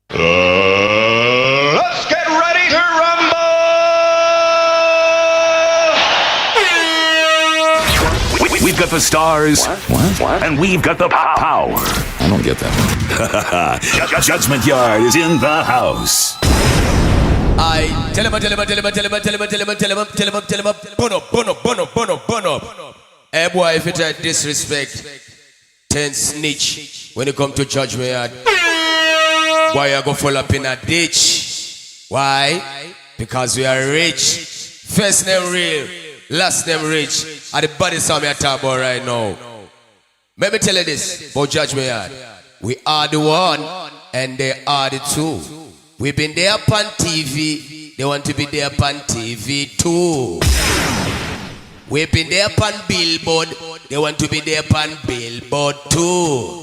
Let's get ready to rumble! We've got the stars. What? And we've got the power. I don't get that. Judgment Yard is in the house. I tell him, bono. Hey boy, if you try disrespect, 10 snitch when you come to Judgment Yard. Why you go fall up in a ditch? Why? Because we are rich. First name real, last name rich. And the body song me I talk about right now. Let me tell you this about Judgment Yard. We are the one and they are the two. We've been there upon TV, they want to be there upon TV too. We've been there upon Billboard, they want to be there upon Billboard too.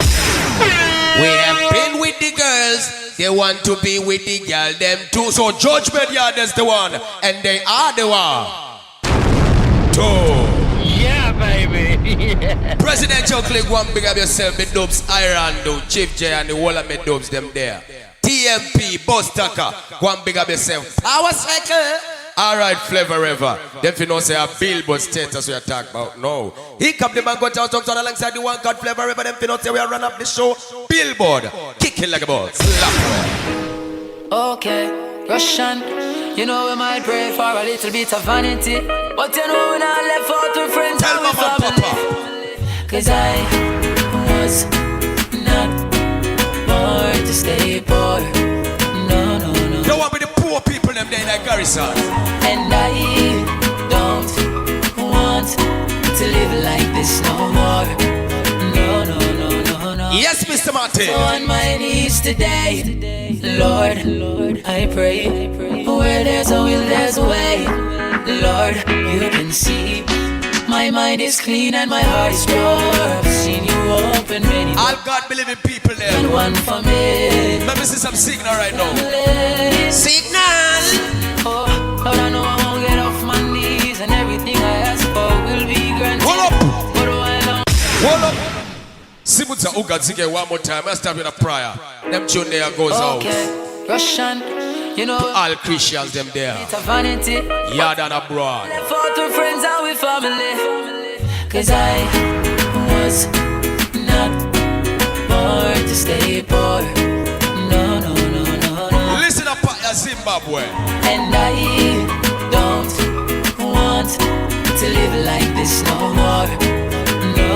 We have been with the girls, they want to be with the girl them too. So Judgment Yard is the one, and they are the one. Two. Yeah, baby. Yeah. Presidential click one, big up yourself, me dubs, Iron Do, Chief J and the whole of me dubs them there. TMP, Boss Tucker, go and big up yourself. Power cycle. Alright, Flavor River. Them if you know say a Billboard status we are talking about. No. He come the man go to talk alongside the one called Flavor River. Them if you know say we are run up the show. Billboard. Kick it like a ball. Slap. Okay, Russian. You know we might pray for a little bit of vanity. But you know we not left out to friends. Tell and mama and papa. Cause I was not born to stay poor. No. Don't want be the poor people them there like Garrison. And I don't want to live like this no more. No. Yes, Mr. Martin. So on my knees today, Lord, I pray. Where there's a will, there's a way. Lord, you can see my mind is clean and my heart is pure. I've seen you open many doors. All God believing people there. And one for me. Let me see some signal right now. Signal. Oh, Lord, I know I won't get off my knees and everything I ask for will be granted. Hold up. But while I'm Hold up. Simutsa Uga Zige one more time. Let's start with a prayer. Them tune there goes out. okay, Russian, you know All Christians them there. it's a vanity. Yard and abroad. For two friends and with family. Cause I was not born to stay poor. No. Listen up, Zimbabwe. And I don't want to live like this no more. No.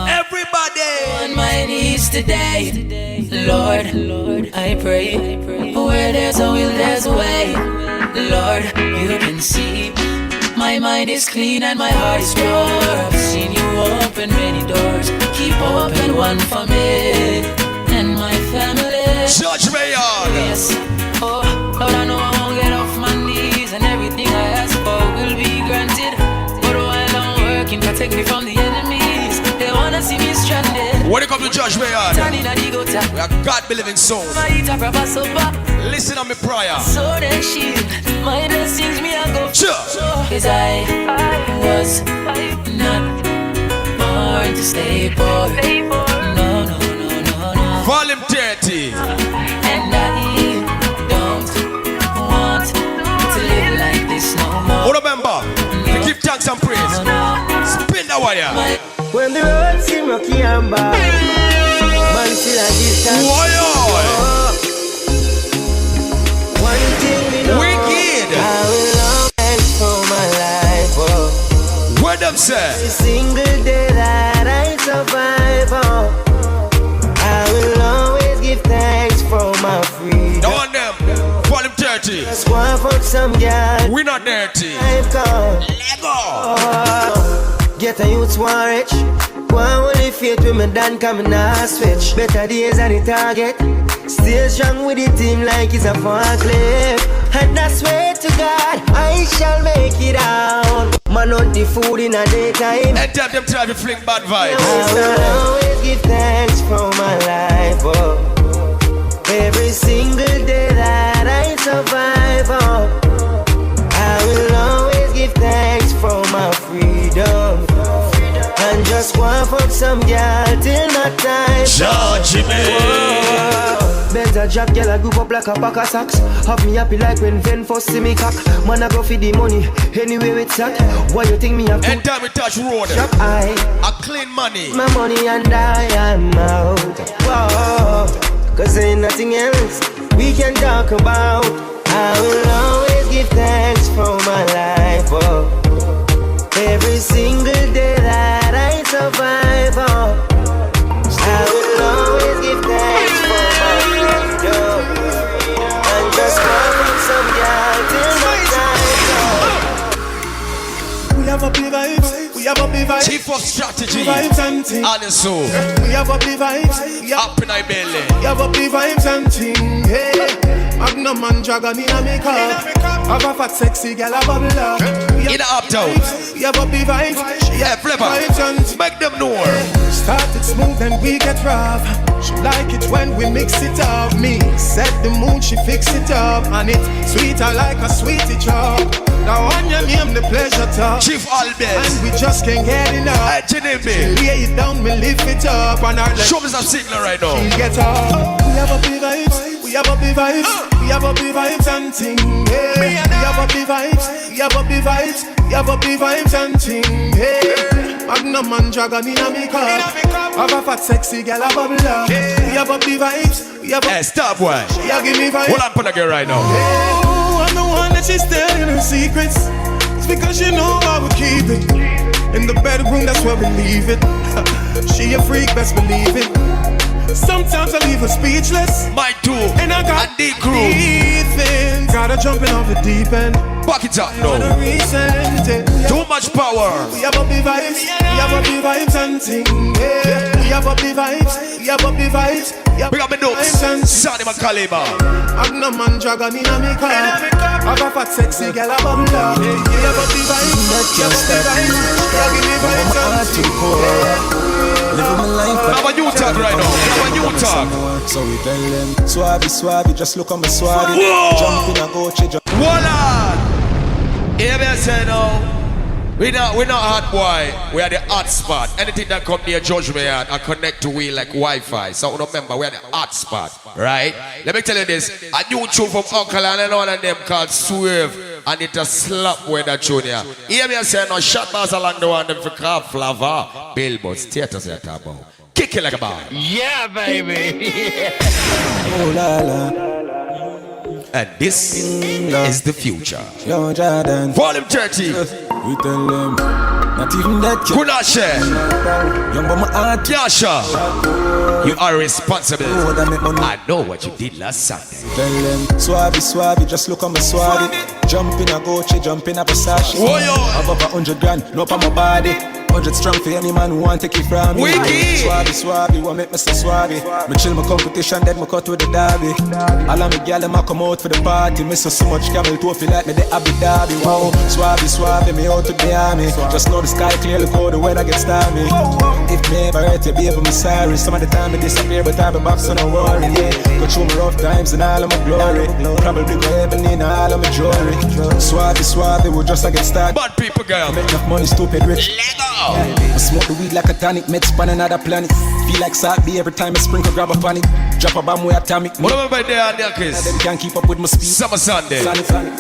Everybody. On my knees today, Lord, I pray. Where there's a will, there's a way. Lord, you can see my mind is clean and my heart is pure. I've seen you open many doors. Keep open one for me and my family. Judgment Yard. Yes. Oh, Lord, I know I won't get off my knees and everything I ask for will be granted. But while I'm working, protect me from the enemies. They wanna see me stranded. When it comes to Judgment Yard, Turning a digota. we are God believing soul. My eat a proper supper. Listen on me prayer. So they shield my blessings me I go. Sure. Cause I was not born to stay poor. No. Volume 30. And I don't want to live like this no more. Oh, remember, to give thanks and praise. Spin the wire. When the road seem rocky and bad, man still a give thanks. Wire. One thing we know, Wicked. I will always for my life. What them say? Every single day that I survive, I will always give thanks for my freedom. Don't want them. Volume 30. Just want for some girl. We not dirty. I've come. Lego. Get a youth one rich. One only faith with me done coming now switch. Better days on the target. Stay strong with the team like it's a forklift. And I swear to God, I shall make it out. Man on the food in a daytime. And tell them try to fling bad I vibes. will always give thanks for my life. Every single day that I survive. I will always give thanks for my freedom. And just want for some girl till my time. Judgment. Beg things I drop, girl I group up like a pack of socks. Have me happy like when Ven first see me cock. Man I go for the money, anywhere it's at. Why you think me have to? Anytime we touch road, shop I clean money. my money and I am out. Whoa, cause ain't nothing else we can talk about. I will always give thanks for my life, oh. Every single day that I survive, oh. I will always give thanks for my freedom. And just come from some girl till my time, oh. We have a big vibes. We have a big vibes. Chief of strategy. Vibes and things. And so. We have a big vibes. Up in my belly. We have a big vibes and things. Hey. Magnum and dragon in a makeup. Have a fat sexy girl a bubble up. In the uptown. We have a big vibes. Yeah, flavor. Make them know. Started smooth and we get rough. She like it when we mix it up. Me set the mood, she fix it up. And it sweeter like a sweetie chop. Now on your name the pleasure talk. Chief Albert. And we just can't get enough. Hey, Jenny. Lay it down, me lift it up. And our show me some signal right now. She get up. We have a big vibes. We have a big vibes. We have a big vibes and ting. Hey. We have a big vibes. We have a big vibes. We have a big vibes and ting. Hey. Magnum and dragon in a makeup. Have a fat sexy girl a bubble up. We have a big vibes. We have a hey, stop boy. Yeah, give me vibes. Hold on for the girl right now. Oh, I'm the one that she's telling her secrets. It's because you know I would keep it. In the bedroom, that's where we leave it. She a freak, best believe it. Sometimes I leave her speechless. My two and I got the crew. Things. Gotta jumping off the deep end. Back it up now. Too much power. We have a big vibes. We have a big vibes and things. Yeah. We have a big vibes. We have a big vibes. Big up my notes. Sonny Macalima. Magnum and dragon in a makeup. Have a fat sexy girl a bubble up. We have a big vibes. We have a big vibes. We have a big vibes and living my life. Have a new talk right now. Have a new talk. So we tell them, swabby, just look on my swabby. Jump in a go, jump. Voila! Hear me say now. We're not hot boy. We are the hot spot. Anything that come near Judgement I connect to we like Wi-Fi. So remember, we are the hot spot, right? Let me tell you this. A new tune from Uncle and one of them called Swerve. And it a slap with that tune here. Hear me say no shot bars along the one them for car flavor. Billboards, theaters they talk about. Kick it like a ball. Yeah, baby. Oh la la. And this is the future. Yo, Jordan. Volume 30. We tell them, not even that. Kunashe. Young but my heart. Yasha. You are responsible. I know what you did last Sunday. Tell them, swabby, just look on my swabby. Jump in a Gucci, jump in a Versace. Oh, yo. Have over 100 grand, no pa my body. 100 strong for any man who want take it from me. Wiki. Swabby, what make me so swabby? Me chill my competition, then me cut with the derby. All of me gyal them a come out for the party. Me so much camel toe feel like me the Abu Dhabi. Wow, swabby, me out to the army. Just know the sky clear, look how the weather gets stormy. If me ever hurt you, baby, me sorry. Some of the time me disappear, but I be back, so no worry. Yeah, go through my rough times and all of my glory. Probably go heaven in all of my jewelry. Swabby, we just a get started. Bad people, girl. Make enough money, stupid rich. Lego. I smoke the weed like a tonic, med span another planet. Feel like Sabi every time I sprinkle, grab a panic. Drop a bomb with atomic. What about there on their kiss? Them can't keep up with my speed. Summer Sunday.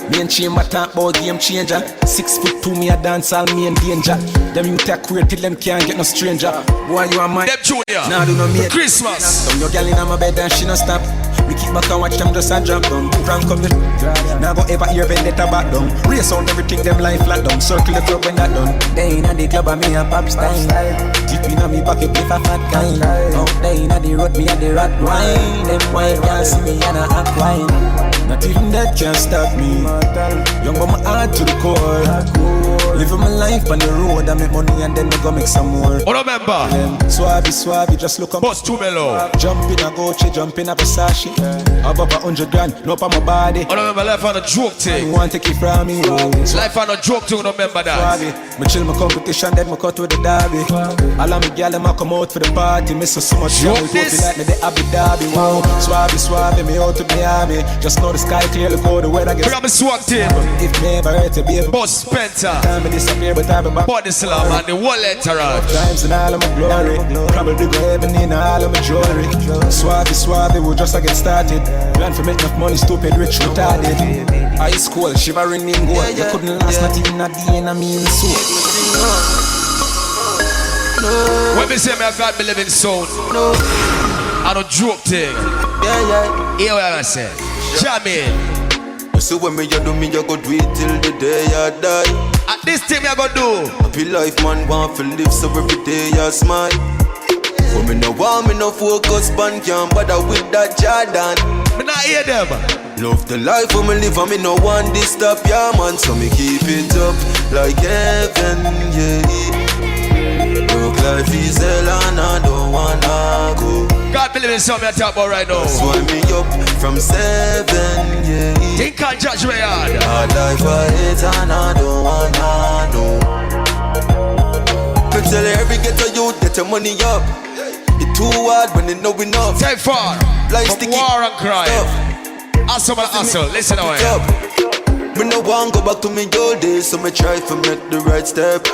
Me and Chamber talk about game changer. 6'2", me a dance all me in danger. Them you take weird till them can't get no stranger. Boy, you are mine. Them junior. Nah, do no mate. Christmas. Some your girl in my bed and she no stop. Me keep back and watch them just a drop down. Crank up the now go ever hear vendetta back down. Race out everything them life flat down. Circle the club when that done. They in the club and me a pop style. Deep in me pocket with a fat kind. Out there in the road me a the rat wine. Them wine can't see me and a hot wine. Not even that can stop me. Young but my heart to the core. Living my life on the road, I make money and then I go make some more. Oh, remember? Swabby, just look up. Boss too mellow. Jump in a Gucci, jump in a Versace. Above 100 grand, no pa my body. Oh, remember life on a joke thing. You want to take it from me? Life on a joke thing, remember that. Swabby, me chill my competition, then me cut with the derby. All of me gyal them a come out for the party. Me so much trouble, feel like me the Abu Dhabi. Wow, swabby, me out to the army. Just know the sky clear, look how the weather gets. Bring up the swag team. If me ever hurt you, baby. Boss Spencer. me disappear, but I be back. Body slam and the whole entourage. Times in all of my glory. Probably go heaven in all of my jewelry. Suave, we just a get started. Plan for make enough money, stupid, rich, retarded. Ice cold, shivering in gold. You couldn't last not even a day in a mean suit. When me say me I got me living soul, I don't joke thing. Hear what I say? Jam in. So when me you do me, you go do it till the day I die. At this thing me I go do. Happy life man want to live, so every day I smile. For me no want me no focus pan can't bother with that Jordan. Me not hear them. Love the life for me live and me no want this stop, yeah man. So me keep it up like heaven, yeah. Look life is hell and I don't wanna go. God believe in something I talk about right now. That's why me up from 7, yeah. Think on Judgement Yard. Hard life I hate and I don't wanna know. Me tell every ghetto youth get your money up. It's too hard when they know enough. Take far. Like from sticky war and crime. Stuff. Hustle. Listen away. Me no want go back to me old days, so me try to make the right step.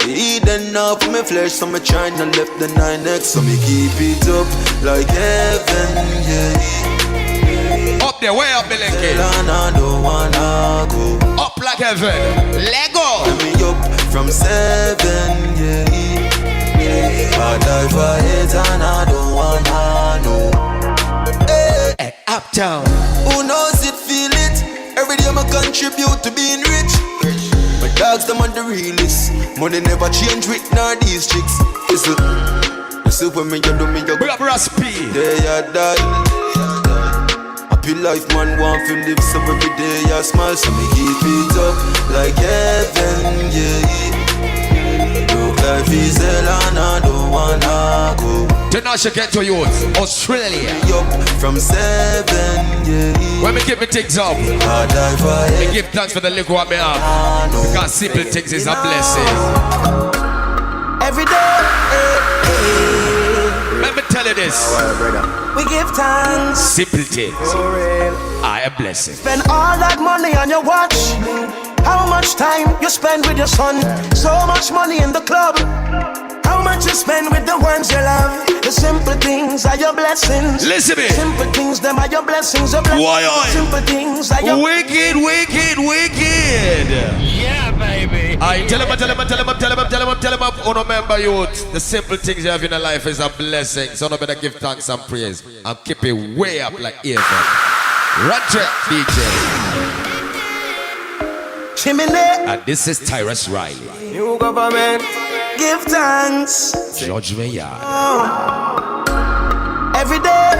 Eating up for me flesh, so me tryna left the 9X, so me keep it up like heaven, yeah. Up there, way up, me link it. And I don't wanna go. Up like heaven. Let go. Let me up from 7, yeah. Hard life I hate and I don't wanna know. Hey, uptown. Who knows it, feel it. Every day I contribute to being rich. My dogs, them on the realest. Money never change with none of these chicks. Listen when me, you do me, you go. We got Raspi. Day I die. Happy life, man, want to live, so every day I smile. So me keep it up like heaven, yeah. Look life is hell and I don't wanna go. Tonight get to youth, Australia. Up from 7, yeah. When me give me things up, hard life I me give thanks for the little what me have. Because simple things is a blessing. Every day, let me tell you this. we give thanks. Simple things are a blessing. Spend all that money on your watch. How much time you spend with your son? So much money in the club. How much you spend with the ones you love? The simple things are your blessings. Listen me. Simple things, them are your blessings. Why? Simple things are your wicked. Yeah, baby. I tell him. Oh, no, remember youth. The simple things you have in your life is a blessing. So no better give thanks and praise and keep it way up like earphone. Roger DJ. Chimney. And this is Tyrus Riley. New government. Give thanks. Judgement Yard. Every day.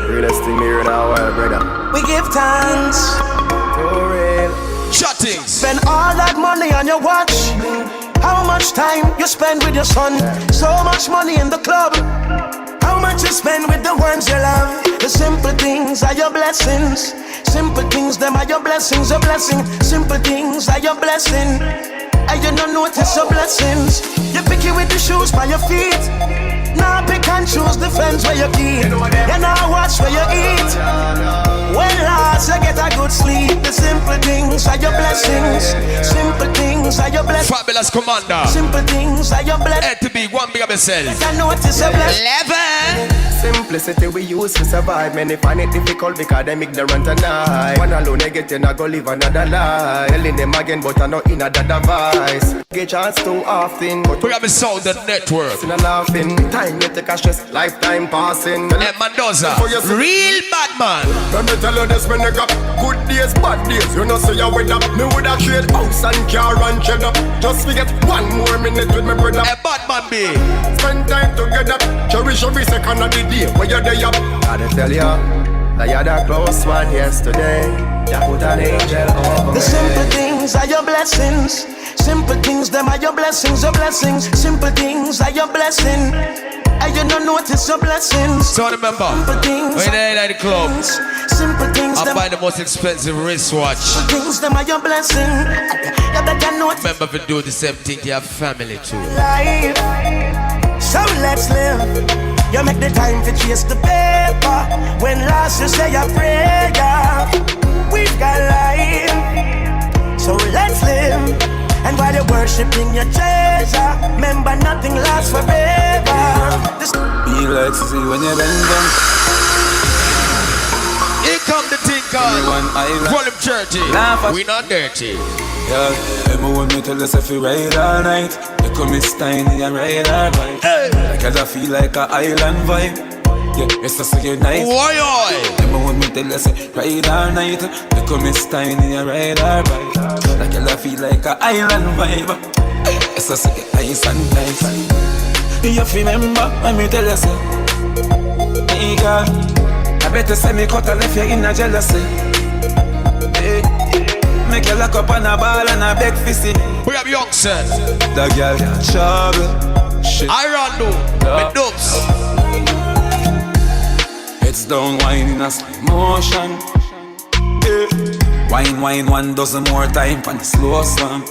Realest thing here now, brother. We give thanks. For real. Chatting. Spend all that money on your watch. How much time you spend with your son? So much money in the club. How much you spend with the ones you love? The simple things are your blessings. Simple things, them are your blessings. A blessing. Simple things are your blessing. And you don't notice your blessings. You pick it with the shoes by your feet. Now pick and choose the friends where you keep. You now watch where you eat. When last you get a good sleep. The simple things are your blessings. Simple things are your blessings. Fabulous commander. Simple things are your blessings. Had to be one big of myself. You notice your blessings. 11. Simplicity we use to survive. Many find it difficult because them ignorant and I. One alone they get you not go live another life. Telling them again but I know in a device. Get chance too often. But we have a sound the network. In a laughing. Time you take a stress. Lifetime passing. Hey, Mendoza. Real bad man. Let me tell you this when you got good days, bad days. You know say you with up. Me woulda trade house and car and cheddar. Just forget 1 more minute with me brother. Hey, bad man be. Spend time together. Cherish every second of the day when you're there. Gotta tell you that you're the close one yesterday. You put an angel over the simple things are your blessings. Simple things, them are your blessings. Your blessings. Simple things are your blessing. And you don't notice your blessings. So remember, when you're at the club, simple things, I buy the most expensive wristwatch. Simple things, them are your blessing. You better notice. Remember to do the same thing to your family too. Life. So let's live. You make the time to chase the paper. When last you say a prayer, we've got life. So let's live. And while you're worshiping your treasure, remember nothing lasts forever. Be like to see when you bend down. Here come the thing called Volume 30. We not dirty. Yeah, remember when me tell us if you ride all night, you come Miss Tiny and ride all night. Hey. Like I feel like a island vibe. Yeah, it's just so you're nice. Remember when me tell us ride all night, you come Miss Tiny and ride all night. Like I feel like a island vibe. It's just so you're nice and nice. You remember when me tell us, hey girl, I better say me cut and left you in a jealousy. Hey. Make you lock up on a ball and a beg for see. We have young son. The girl got trouble. Shit. I run do. Me dubs. Heads down, wine in a slow motion. Yeah. Wine 1 dozen more time for the slow song.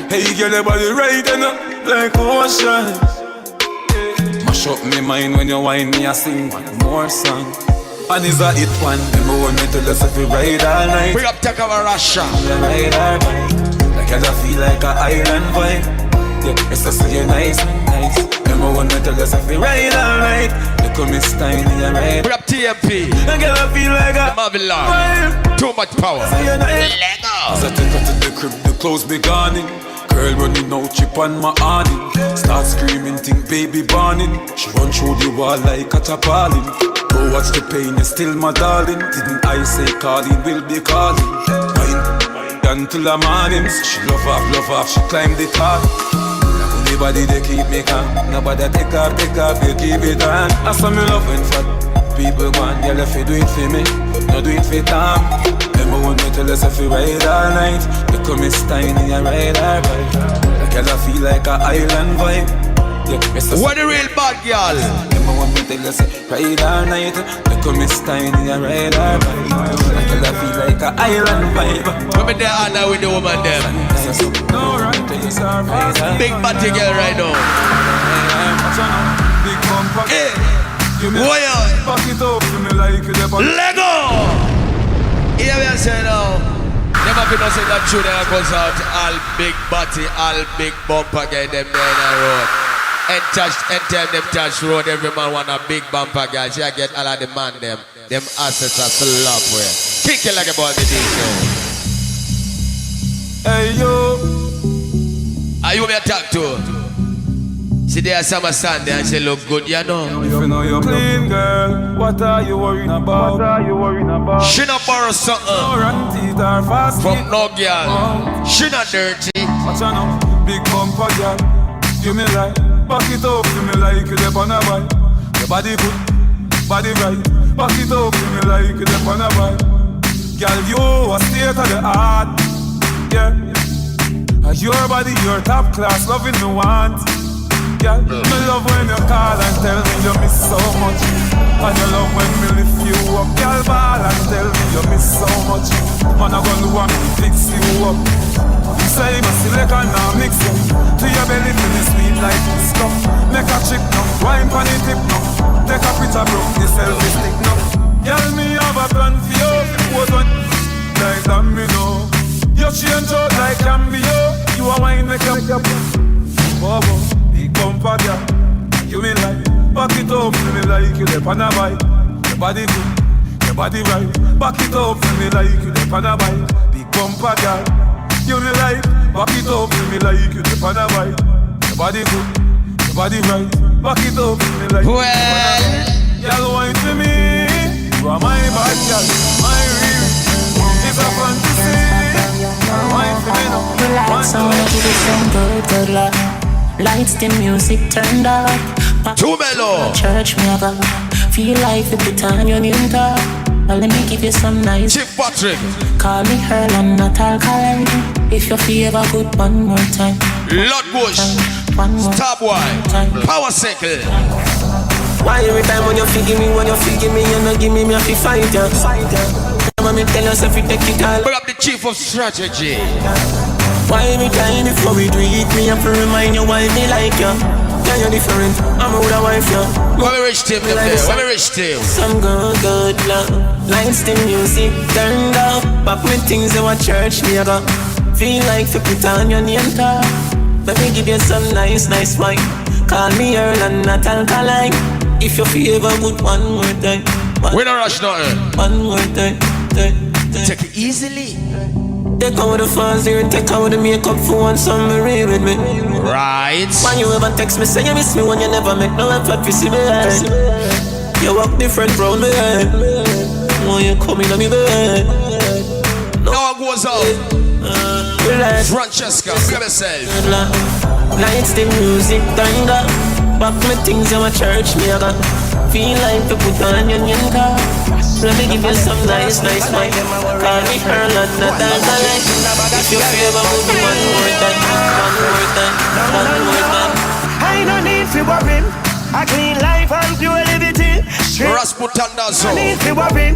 Hey, girl, your body right enough like ocean. Yeah. Mash up me mind when you whine me, I sing one more song. And is a hit one. Remember when me tell us if we ride all night. We up take our Russia. Ride all night. Like I feel like a island vibe. Yeah, it's just so you're nice and nice. Remember when me tell us if we ride all night. You come Miss Tiny and ride. We up TMP. And girl, I feel like a Babylon. Too much power. So you're nice. Lego. As I take her to the crib, the clothes be gone in. Girl running out, chip on my awning. Start screaming, think baby burning. She run through the wall like a tarpaulin. Go watch the pain, is still my darling. Didn't I say calling, will be calling. Mine, until the morning. So she love off, she climbed the top. Nobody they keep me calm. Nobody take off, you keep it on. I saw me loving for people gone. Girl, if you do it for me, no do it for Tom. Remember when me tell us if you ride all night, you come Miss Tiny and ride all night. Like I feel like a island vibe. Yeah, what the real bad girl? Remember when me tell us ride all night, you come Miss Tiny and ride all night. Like I feel like a island vibe. Remember the honor with the woman them. Big body girl right now. Hey, Lego. Here we are saying now. Never been say that true that goes out. All big body, all big bumper get them there in the road. And them touch road. Every man want a big bumper girl. She get all of the man them. Them assets are still up where. Kick it like a ball the DJ. Hey yo. Are you me talk to? See there summer Sunday and she look good, you know. If you know you're clean, girl, what are you worrying about? She not borrow something from no girl. She not dirty. Watch out now, big bumper girl. Give me like, back it up, give me like you dep on a bike. Your body good, body right. Back it up, give me like you dep on a bike. Girl, you a state of the art. Yeah. Your body, your top class, loving me want. Girl, me love when you call and tell me you miss so much. And you love when me lift you up. Girl, ball and tell me you miss so much. Man, I'm gonna want to fix you up. You say you select and now mix up. To your belly, feel it sweet like this cup. Make a chick now, wine pan it tip now. Take a picture, bro, the selfie stick now. Girl, me have a plan for you. What one? Like that me know. You change out like Cambio. You a wine make up. Bobo, big bumper girl. You me like, back it up, you me like you dep on a bike. Your body good, your body right. Back it up, you me like you dep on a bike. Big bumper girl. You me like, back it up, you me like you dep on a bike. Your body good, your body right. Back it up, you me like you dep on a bike. Girl, wine to me. You are my bad girl, my real. It's a fantasy. Relax, I wanna give you some good love. Lights, the music turned up. Too mellow. Church, me go. Feel like you put on your new top. Well, let me give you some nice. Chief Patrick. Call me her and not alkaline. If you feel a good one more time. Lord Bush. Star Boy. Power Cycle. Why every time when you figure me, you know give me a fi fight ya. Me tell us if we take it all. Bring up the chief of strategy. Why every time before we do it, me have to remind you why me like you. Yeah, you're different. I'm a older wife, yeah. When we reach team, when we reach team. Some good love. Lights, the music turned up. Back me things in my church, me I got. Feel like to put on your name tag. Let me give you some nice wine. Call me Earl and not alkaline. If you feel ever good, one more time. We don't rush nothing. One more time. Take it easily. Take out the fans here, take out the makeup for one summer with me. Right. When you ever text me, say you miss me when you never make no effort to see me. You walk different from me. When you come in on me bed. Now it goes out. Francesca, give yourself. Lights, the music turned up. Back me things in my church, me I got. Feel like to put on your new car. Let me give you some nice wine. Call me Earl and not alkaline. If you feel about me one more time. I don't need to worry. I clean life and pure liberty. Rasputin does so. I need to worry.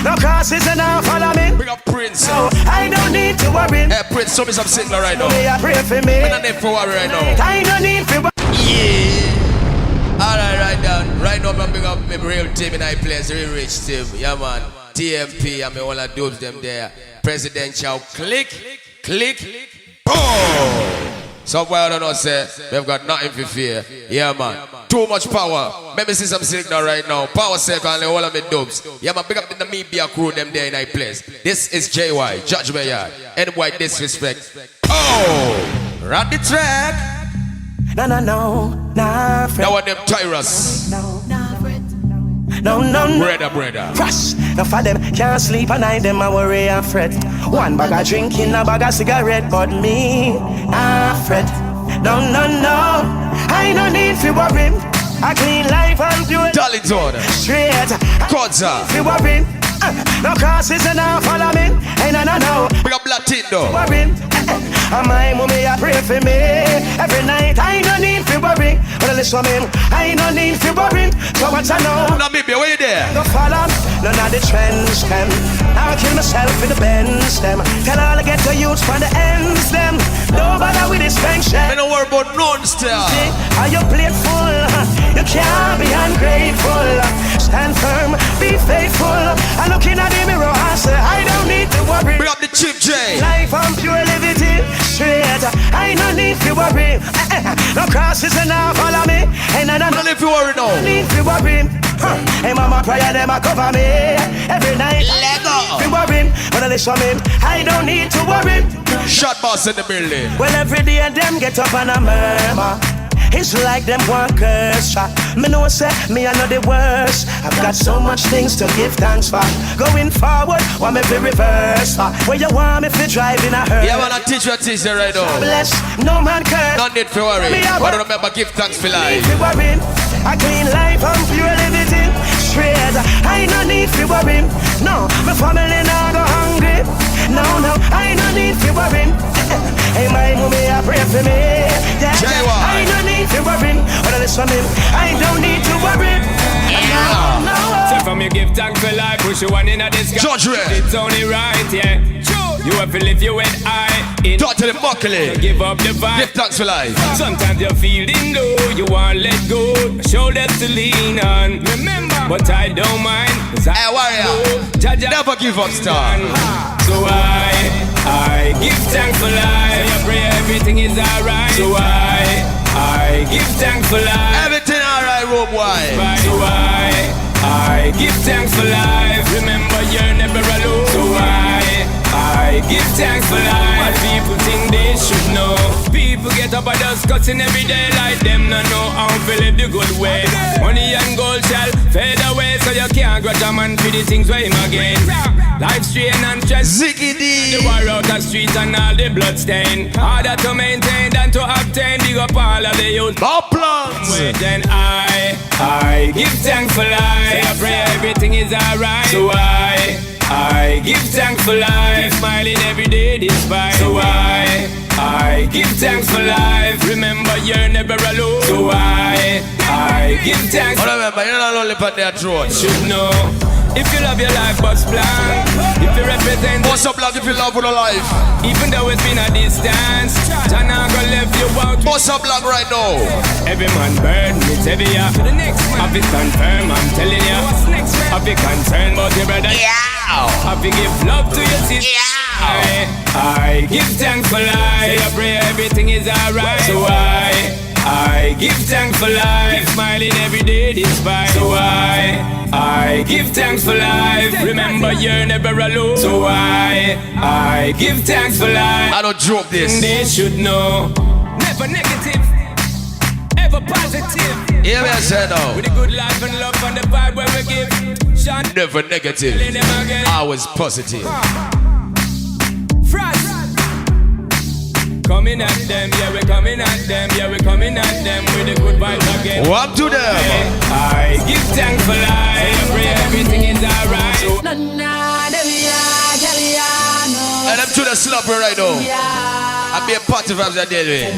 No crosses and now follow me. Bring up Prince. So I don't need to worry. Hey Prince, show me some signal right now. Pray for me. I don't need to worry right now. I don't need to worry. Yeah. Alright, right down. Right now, I'm big up my real team in high place, real rich team. Yeah, man. TMP, and me all the dubs them there. Presidential click. Oh! Somewhere I don't know, say, we've got nothing for fear. Yeah, man. Too much power. Let me see some signal right now. Power circle and all of me dubs. Yeah, man. Big up the Namibia crew them there in high place. This is JY, Judgement Yard. NY Disrespect. Oh! Run the track. No, That one them Tyrus. No. Brother. Crush. Now for them can't sleep at night, them I worry and fret. One bag of drinking, a bag of cigarette, but me, I fret. No. I don't need to worry. I clean life and pure. Darlington. Straight. Kodza. To worry. No crosses and now follow me. Hey, no. Big up Latindo. Worry. And my mommy a pray for me every night. I don't need to worry. But listen to me, I don't need to worry. So what I know? Namibia, where you there? Go follow none of the trends them. I'll kill myself with the bends them. Tell all I get to use for the ends them. Don't bother with this pension. I don't worry about non-star. Are you playful? You can't be ungrateful. Stand firm, be faithful. I look in at the mirror and say I don't need to worry. Bring up the Chip J. Life and pure liberty. Straight, I no need to worry. No crosses and now follow me. And I don't need to worry now. Need to worry. Hey mama prayer them a cover me every night. Lego. To worry, but I listen me. I don't need to worry. Shot boss in the building. Well every day them get up and a murmur. It's like them one curse. Me know say me I know the worst. I've got so much things to give thanks for. Going forward, want me to reverse. Where you want me to drive in a hurry. Yeah, man, I teach you right now. Bless, no man curse. Not need to worry. But remember, give thanks for life. I clean life and pure living. Straight, I no need to worry. No, my family now go hungry. No, I no need to worry. Hey, my mommy, I pray for me. Yeah, I don't need to worry. But listen to me, I don't need to worry. So from you give thanks for life, push you one in a disguise. Judgement. It's only right, yeah. You have to live your head high. Talk to the buckle. Give up the vibe. Give thanks for life. Sometimes you're feeling low, you want to let go. Shoulders to lean on. Remember, but I don't mind. Hey, warrior. Never give up, star. So I give thanks for life. I pray everything is alright. So I give thanks for life. Everything alright, road boy. So I give thanks for life. Remember you're never alone. So I give thanks for life. What people think they should know. People get up and just cussing every day like them no know how to live the good way. Money and gold shall fade away, so you can't grudge a man for the things where him again. Life strain and stress. Ziggy D. The war out the streets and all the blood stain. Harder to maintain than to obtain. Big up all of the youth. More plans. Then I give thanks for life. I pray everything is alright. So I give thanks for life. Keep smiling every day despite. So I give thanks for life. Remember you're never alone. So I give thanks. But remember, you're not only on their throne. Should know If you love your life, bust plan. If you represent, what's up, love? If you love with a life, even though it's been a distance, Jana gonna left you out. What's up, love, right now? Every man burn, it's heavier. The next man, I be confirm, I'm telling you. What's next man? I be concerned about your brother. Yeah. I be give love to your sister. Yeah. I give thanks for life. I pray everything is alright. So I give thanks for life. Smiling every day despite. So I give thanks for life. Remember you're never alone. So I give thanks for life. I don't drop this. They should know. Never negative, ever positive. Hear me, I said now. With a good life and love and the vibe where we give. Sean, never negative, always positive. Frost. Coming at them, yeah, we're coming at them, yeah, we're coming at them with a good vibe again. Up to them. I give thanks for life. Pray everything is alright. And I'm to the slapper right now. I be a party vibes I deal with.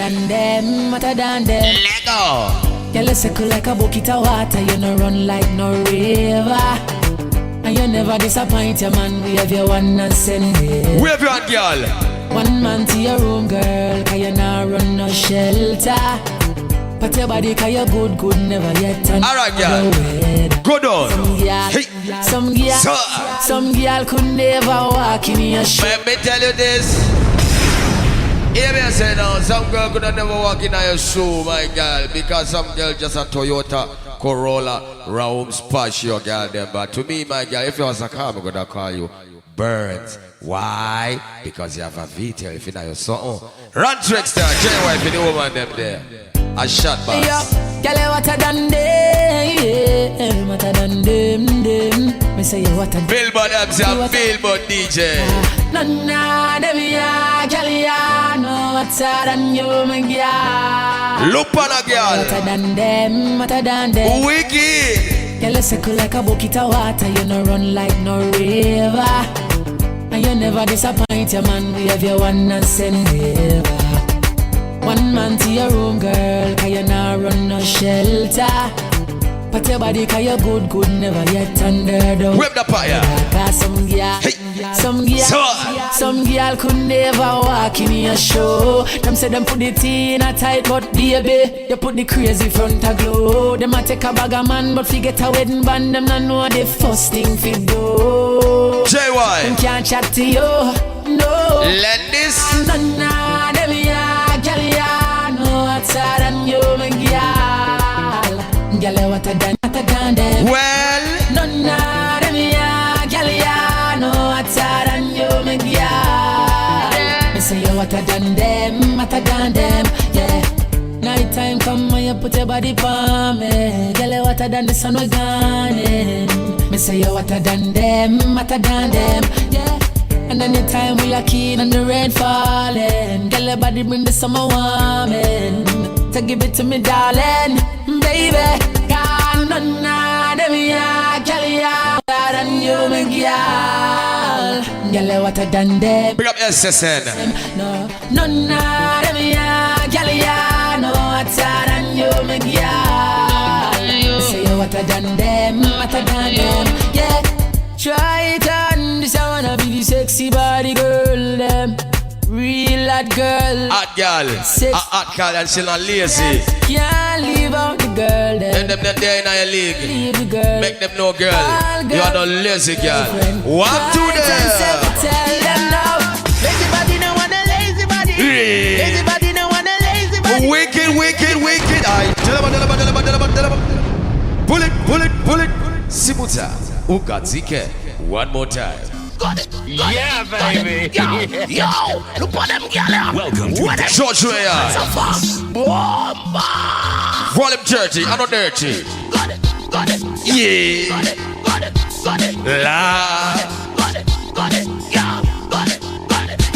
Let go. Girl, you circle like a bucket of water. You no run like no river. And you never disappoint your man. We have your one and send it. Wave your hand, girl. One man to your room, girl. Cause you not run no shelter. But your body cause you good, never yet. Alright, girl. Good on. Some girl could never walk in your shoes. Let me tell you this. Hear me say now, some girl could have never walk in your shoe, my girl, because some girl just a Toyota Corolla round splash your girl them. But to me, my girl, if you was a car, I'm gonna call you Birds. Why? Because you have a V-tail if you know your son. Run Trickster, J-Wife, the woman them there. A shot box. Yo, girl, what I done them, what I done them. Me say you what I done. Billboard MC, Billboard DJ. None of them, yeah, girl, yeah, no, what I done you, my girl. Look on a girl. What I done them, what I done them. Wicked. Girl, you circle like a bucket of water. You no run like no river. And you never disappoint your man. We have your one and send river. One man to your room, girl. Cause you not run no shelter. But your body cause you good, never yet under the. Whip the fire. Cause some girl could never walk in your show. Them say them put it in a tight, but baby, you put the crazy front a glow. Them a take a bag of man, but forget a wedding band. Them not know the first thing fi do. J.Y. Them can't chat to you, no. Let this. Nah, them ya, girl ya, no hotter than you, my girl. Girl, what a done them. Well, nah, them ya, girl ya, no hotter than you, my girl. Me say you what a done them, yeah. Night time come when you put your body for me. Girl, what a done the sun was gone. Me say you what a done them, yeah. And anytime we are keen and the rain falling, girl, your body bring the summer warming. So give it to me, darling, baby. God, none of them, yeah, girl, yeah, better than you, my girl. Girl, what I done them. Big up SSN. No, none of them, yeah, girl, yeah, no, better than you, my girl. Say you what I done them, yeah. Try it on, this I wanna be the sexy body girl, them. Real hot girl. Hot girl. Hot girl and she not lazy. Can't leave out the girl, them. And them there in your league. Leave the girl. Make them know, girl. You are no lazy girl. Walk to them. Tell them now. Lazy body no want a lazy body. Lazy body no want a lazy body. Wicked. Aye. Tell them. Pull it. Simuta. Ukazike. One more time. Got it. Yeah, baby. Yo, look at them, girl. Welcome to George Ray. Volume 30, I know dirty. Got it. Yeah. Got it. La. Got it. Yeah. Got it.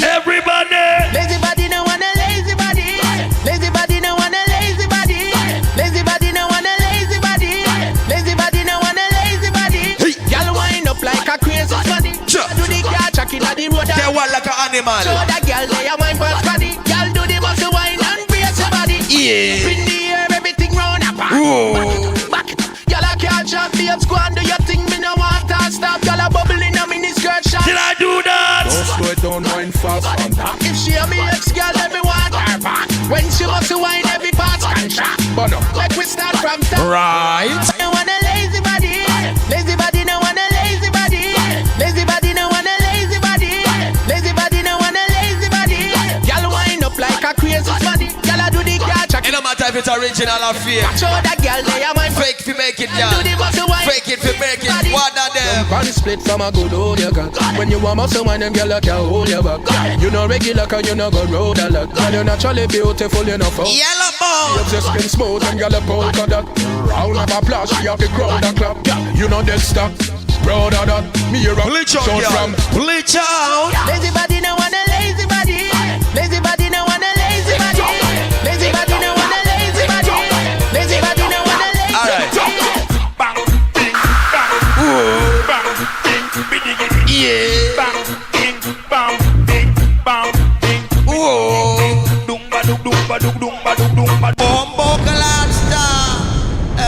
Everybody. Lazy body no want a lazy body. Lazy body no want a lazy body. Lazy body no want a lazy body. Lazy body no want a lazy body. Girl wind up like a crazy body. Sure. Do the car chucking at the road. They want like an animal. Show that girl they a wine first body. Girl do the muscle wine and brace your body. Yeah. In the air everything round up. Whoa. Back it. Girl I can't shot me up squad. Do your thing me no want to stop. But no, like we start from top. Right. No want a lazy body. Lazy body no want a lazy body. Lazy body no want a lazy body. Lazy body no want a lazy body. Girl wind up like a crazy body. Girl I do the girl check. It don't matter if it's original or fake. Show that girl they are my fake fi make it, girl. Fake it fi make it. What are them? Body split from a good old you got. When you want muscle wine and girl I can hold your back. You know regular cause you know go road a lot. Girl you naturally beautiful you know for. Yellow ball. Your just skin smooth and girl a polka dot. Round of applause she have the crowd a clap. You know dead stop. Proud of that. Me a bleach out, from bleach out. Lazy body no want a lazy body. Lazy body no want a lazy body. Lazy body no want a lazy body. Lazy body no want a lazy body. Bang, bing, bang, bang, bing, bing, yeah. Bang, bing, bang, bing, bang, bing, dumba, dumba, dumba, dumba. Bombo Galasta.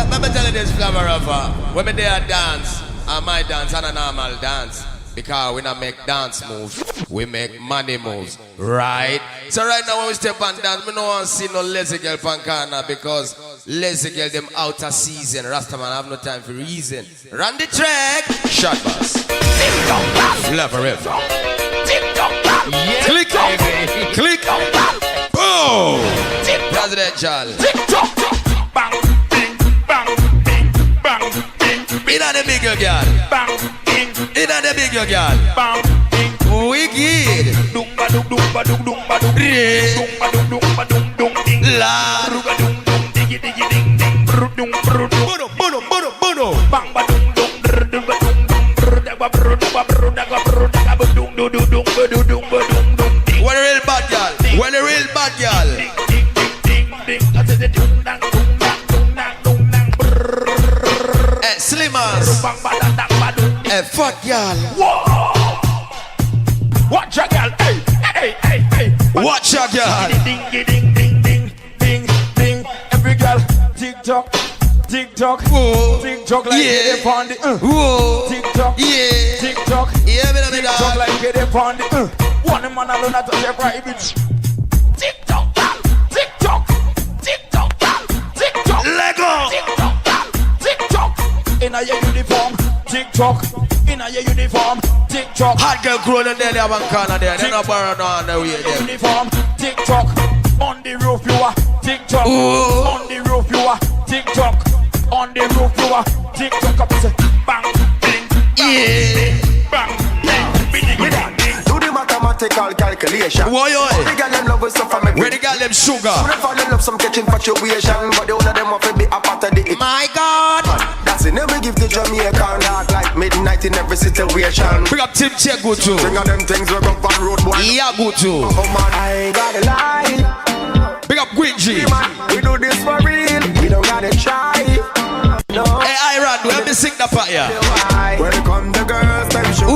Let me tell you this, Flavor Rover. When me there dance, my dance and a normal dance. Because we not make dance moves, we make money moves, right? So right now when we step on dance, we don't want to see no lazy girl pancana because lazy girl them out of season. Rastaman have no time for reason. Run the track, shot boss. Flavor Rover. Yeah, click, baby. Click, boom. Presidential. Bang, bing, bang, bing, bang, bing. Inna the bigger girl. Bang, bing. Inna the bigger girl. Bang, bing. Wicked. Dumba, dumba, dumba, dumba, dumba, dumba, ding. La. Ruga, dum, dum, diggy, diggy, ding, ding. Brudum, brudum. Bono, bono, bono, bono. Bang, ba, dum, dum, dum, ba, dum, dum, brudaga, brudaga, brudaga, brudaga, ba, dum, dum, dum, dum, ba, dum, dum, ba, dum, dum, ding. When a real bad girl. When a real bad girl. Ding, ding, ding, ding, ding. I said the dum, dang, dum, dang, dum, dang, dum, dang, brrrr. Slimmers. Bang, ba, da, dang, ba, dum, ding. Fat girl. Whoa! Watch a girl, hey, hey, hey, hey. Watch a girl. Ding, ding, ding, ding, ding, ding, ding. Every girl, tick tock, tick tock, tick tock like yeah. it upon the. Whoa. Tick tock, yeah. Tick tock, yeah, tick tock like it upon the. One man alone at your private. Tick tock, tick tock, tick tock, tick tock. Lego. Tick tock, tick tock. In a your uniform, tick tock. In a your uniform, tick tock. Hot girl growing there, they have one corner there. They're not borrowed on the way there. Uniform, tick tock. On the roof you are, tick tock. On the roof you are, tick tock. On the roof you are, tick tock. Up say bang, bing, yeah, bang, bing, bing, bing. Do the mathematical calculation. Why, the girl them love us so from where the girl them sugar? Some fall in love, some catch infatuation, but the one of them want to be a part of the. My God. That's it. Never give the Jamaican dark like midnight in every situation. Bring up Tim Che go to. Bring up them things we go on road boy. Yeah, go to. Oh man, I ain't gotta lie. Bring up Gwinji. We do this for real. We don't gotta try. No. Hey, Iron, let me sing the part here. Welcome the girls, them show.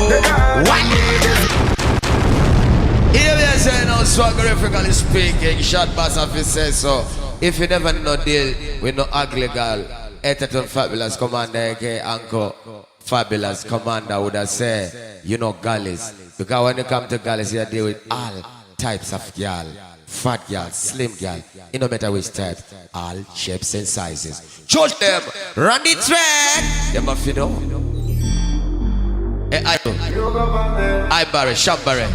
The girls. What? Here we are saying now, swaggerifically speaking, shot bass office says so. If you never know deal with no ugly girl, Etaton Fabulous Commander, aka Uncle Fabulous Commander would have said, you know galleys. Because when you come to galleys, you deal with all types of girl. Fat girl, slim girl, it no matter which type, all shapes and sizes. Judge them, run the track. Them off you know. Hey, I Barry, Shop Barry.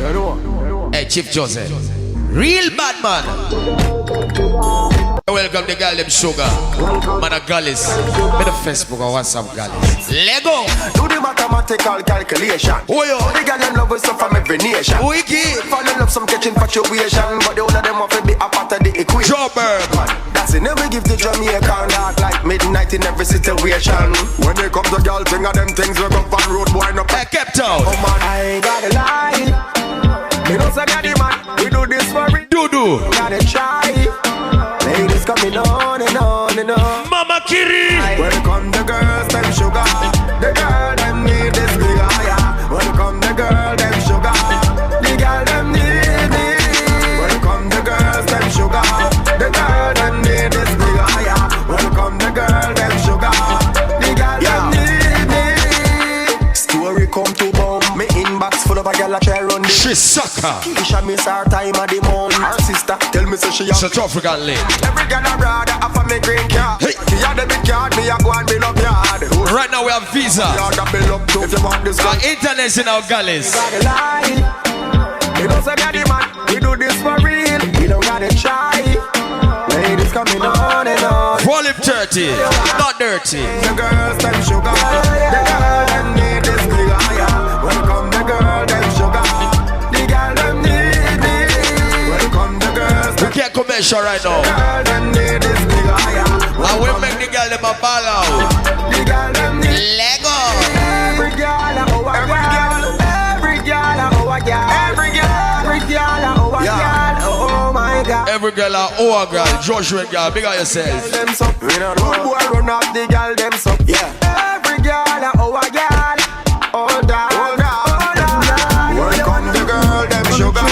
Hey, Chief Joseph. Real bad man. Welcome the girl them sugar. Man a gallis. Me the Facebook or WhatsApp gallis. Lego. Do the mathematical calculation. Oh yo. The girl them love us so from every nation. Wicked. Fall in love, some catch infatuation, but the one of them want to be a part of the equation. Joburg. That's it. Never give the Jamaican dark like midnight in every situation. When they come to girl, think of them things we go on road boy no. Hey, kept out. Oh man, I ain't gotta lie. Me know say the man, we do this for real. Do. Gotta try. Ladies coming on and on and on. Mama Kiri. Welcome the girls, them sugar. The girl them need this bigger, yeah. Welcome the girl, them sugar. The girl them need me. Welcome the girls, them sugar. The girl them need this bigger, yeah. Welcome the girl, them sugar. The girl them need me. Story come to bomb. Me inbox full of a girl a try run this. She sucker. Keisha miss her time at the month. Her sister tell me so she a South African lady. Every girl a brother half of me green card. Hey. She a debit card, me a go and build up yard. Right now we have visa. Yard a build up too. If you want this Our one, international galleys. gotta lie. We don't say daddy man, we do this for real. We don't gotta try. Ladies coming on and on. Volume 30, not dirty. The girls them sugar. The girl them need this big higher. Welcome the girl them sugar. The girl them need me. Welcome the girls. We can't commercial right now. The girl them need this big higher. And we make the girl them a ball out. The girl them need Lego. every girl a our girl. Every girl a our girl. Every girl a our girl. Oh my God. Every girl a oh girl, Joshua girl, big on yourself. Them so, good boy run up the girl them so. Yeah. Every girl a our girl. Oh down, oh down. Welcome the girl them sugar.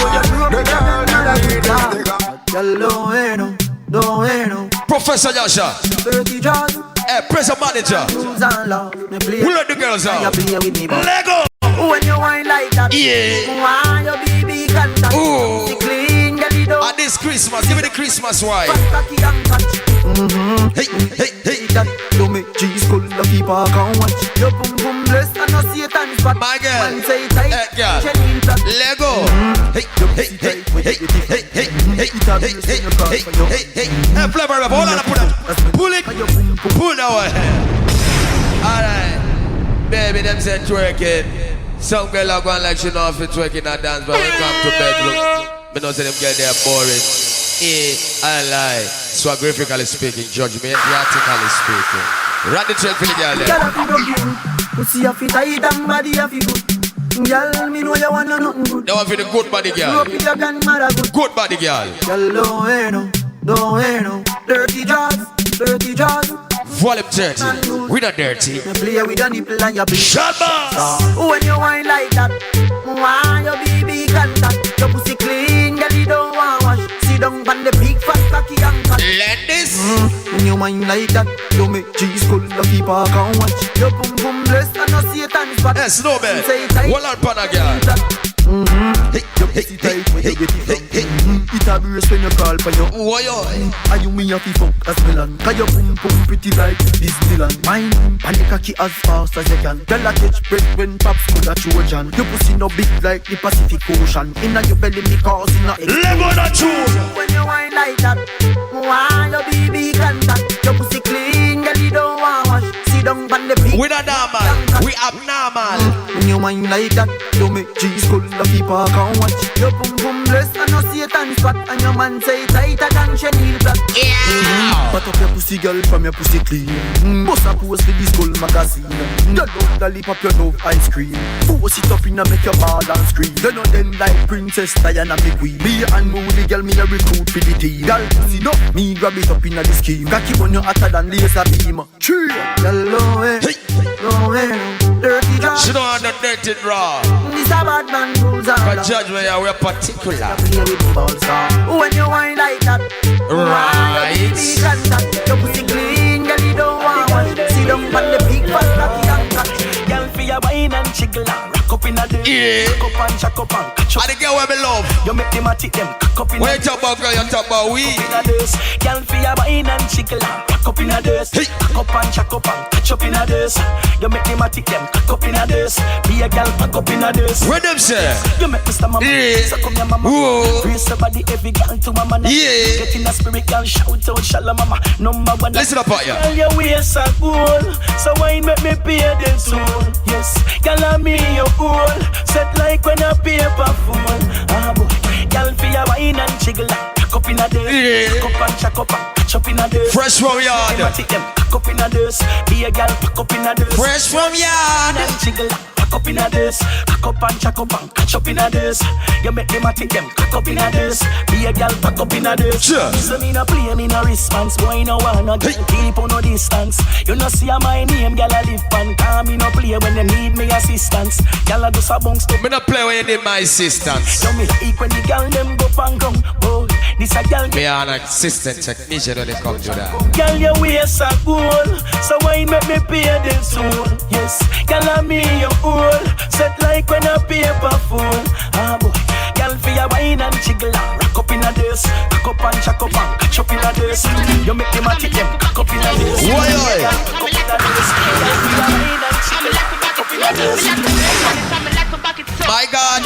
The girl them need this nigga. Professor Yasha. 30 jaws. Hey, pressure manager. Who let the girls out? Lego. When you wine like that, Yeah. why your baby contact? Ooh. She clean, get it up. And this Christmas, give me the Christmas wine. Cocky and catch. Hey, hey, hey. That don't make cheese cold, the people can't watch. Your boom boom blessed and no Satan spot. My girl. Man say tight, Hey, girl. Jenny flat. Lego. Hey, hey, hey, hey, hey, hey, hey, hey, hey, hey. Hey, flavor up. Hold on, put it. Pull it. Pull that one. Alright. Baby, them said twerking. Some girl are going like she know if it's twerking or dance, but when it come to bed, look, me know say them girl they are boring. I lie. Swagraphically speaking, judgment, theatrically speaking. Run the track for the girl Girl, there. I feel good. Pussy a fit tight and body a fit good. Girl, me know you want nothing good. That one for the good body Grow girl. up with your grandmother good. Good body girl. Girl, don't wear no. Dirty jaws. Volume 30. We not dirty. Me play with your nipple and your big. Shabba. When you wine like that, why your baby contact? Your pussy clean, girl, you don't want wash. Sit down on the big fat cocky and cat. Let this. When you wine like that, you make cheese cold, the people can't watch. Your boom boom blessed and no Satan spot. Hey, Snowman. Say tight. Hold on, pana girl. Hey, hey, hey, hey, hey, hey. It a brace when you call for your Why yo? are you me a fi fuck as Milan? Cause your boom boom pretty like Disneyland. Mine, panic cocky as fast as you can. Girl a catch breath when pops could a Trojan. Your pussy no big like the Pacific Ocean. Inna your belly me causing a Lego the tune. when you wine like that, why your baby contact? Your pussy clean, girl you don't want wash. Sit down on the big. We not normal. We abnormal. When you wine like that, you make cheese cold, the people can't watch. Your boom boom blessed and no Satan spot. And your man say tighter than chenille black. Pat up your pussy girl from your pussy clean. Bust a pose for this gold magazine. You love the lip up your love ice cream. Force it up in a make your ball and scream. You know them like Princess Diana me queen. Me and Moody girl me a recruit for the team. Girl pussy no, me grab it up in a the scheme. Cocky when you hotter than laser beam. Tree. Girl no way, no way no. Dirty job. She don't want the dirty raw. This a bad man rules are But judgment, yeah, we're particular. play with the balls when you wine like that. Right. Baby contact. Your pussy clean, girl you don't want one. Sit down on the big fat cocky and catch. Girl for your wine and jiggle and rock up in a day. Yeah. Cock up and jack up and catch up. And the girl where me love. You make them a tick them cock up in When a you talk about girl, you talk about we. in a dance. Girl for your wine and jiggle and rock up in a dance. Hey. Cock up and jack up and catch up in a dance. You make them a tick them cock up in a dance. Be a girl back up in a dance. Where them say? You make Mr. Mama, Yeah. suck up your mama. Whoa. Raise your body every girl to mama. Yeah. Get in a spirit, girl, shout out, shalom mama. Number one. Listen up out here. Girl, your waist are cool, so why make me pay the toll? Yes, girl, I'm me your owl. Set like when a paper full. Ah boy, girl, for your wine and jiggle, cock up in a day. Yeah. Cock up and jack up and catch up in a day. Fresh from yard. Take them, cock up in a day. Be a girl, pack up in a day. Fresh from yard. And jiggle, cock up in a day. Cock up and jack up and catch up in a day. You make them a take them, cock up in a day. Be a girl, pack up in a day. Sure. So me no play, me no response. Boy, no one no Hey. keep on no distance. You no see my name, girl, I live pan. Call me no play when you need me assistance. Girl, I do some bounce to Me not play when you need my assistance. you me like when the girl them go pan come. Boy, this a girl. Me an assistant technician when it comes to that. Girl, your waist are cool, so why make me pay the toll? Yes, girl, I'm me your old. Set like when a paper full. Ah boy, up in a this. You make them a tip them cock up in a this. Why, oi? My God,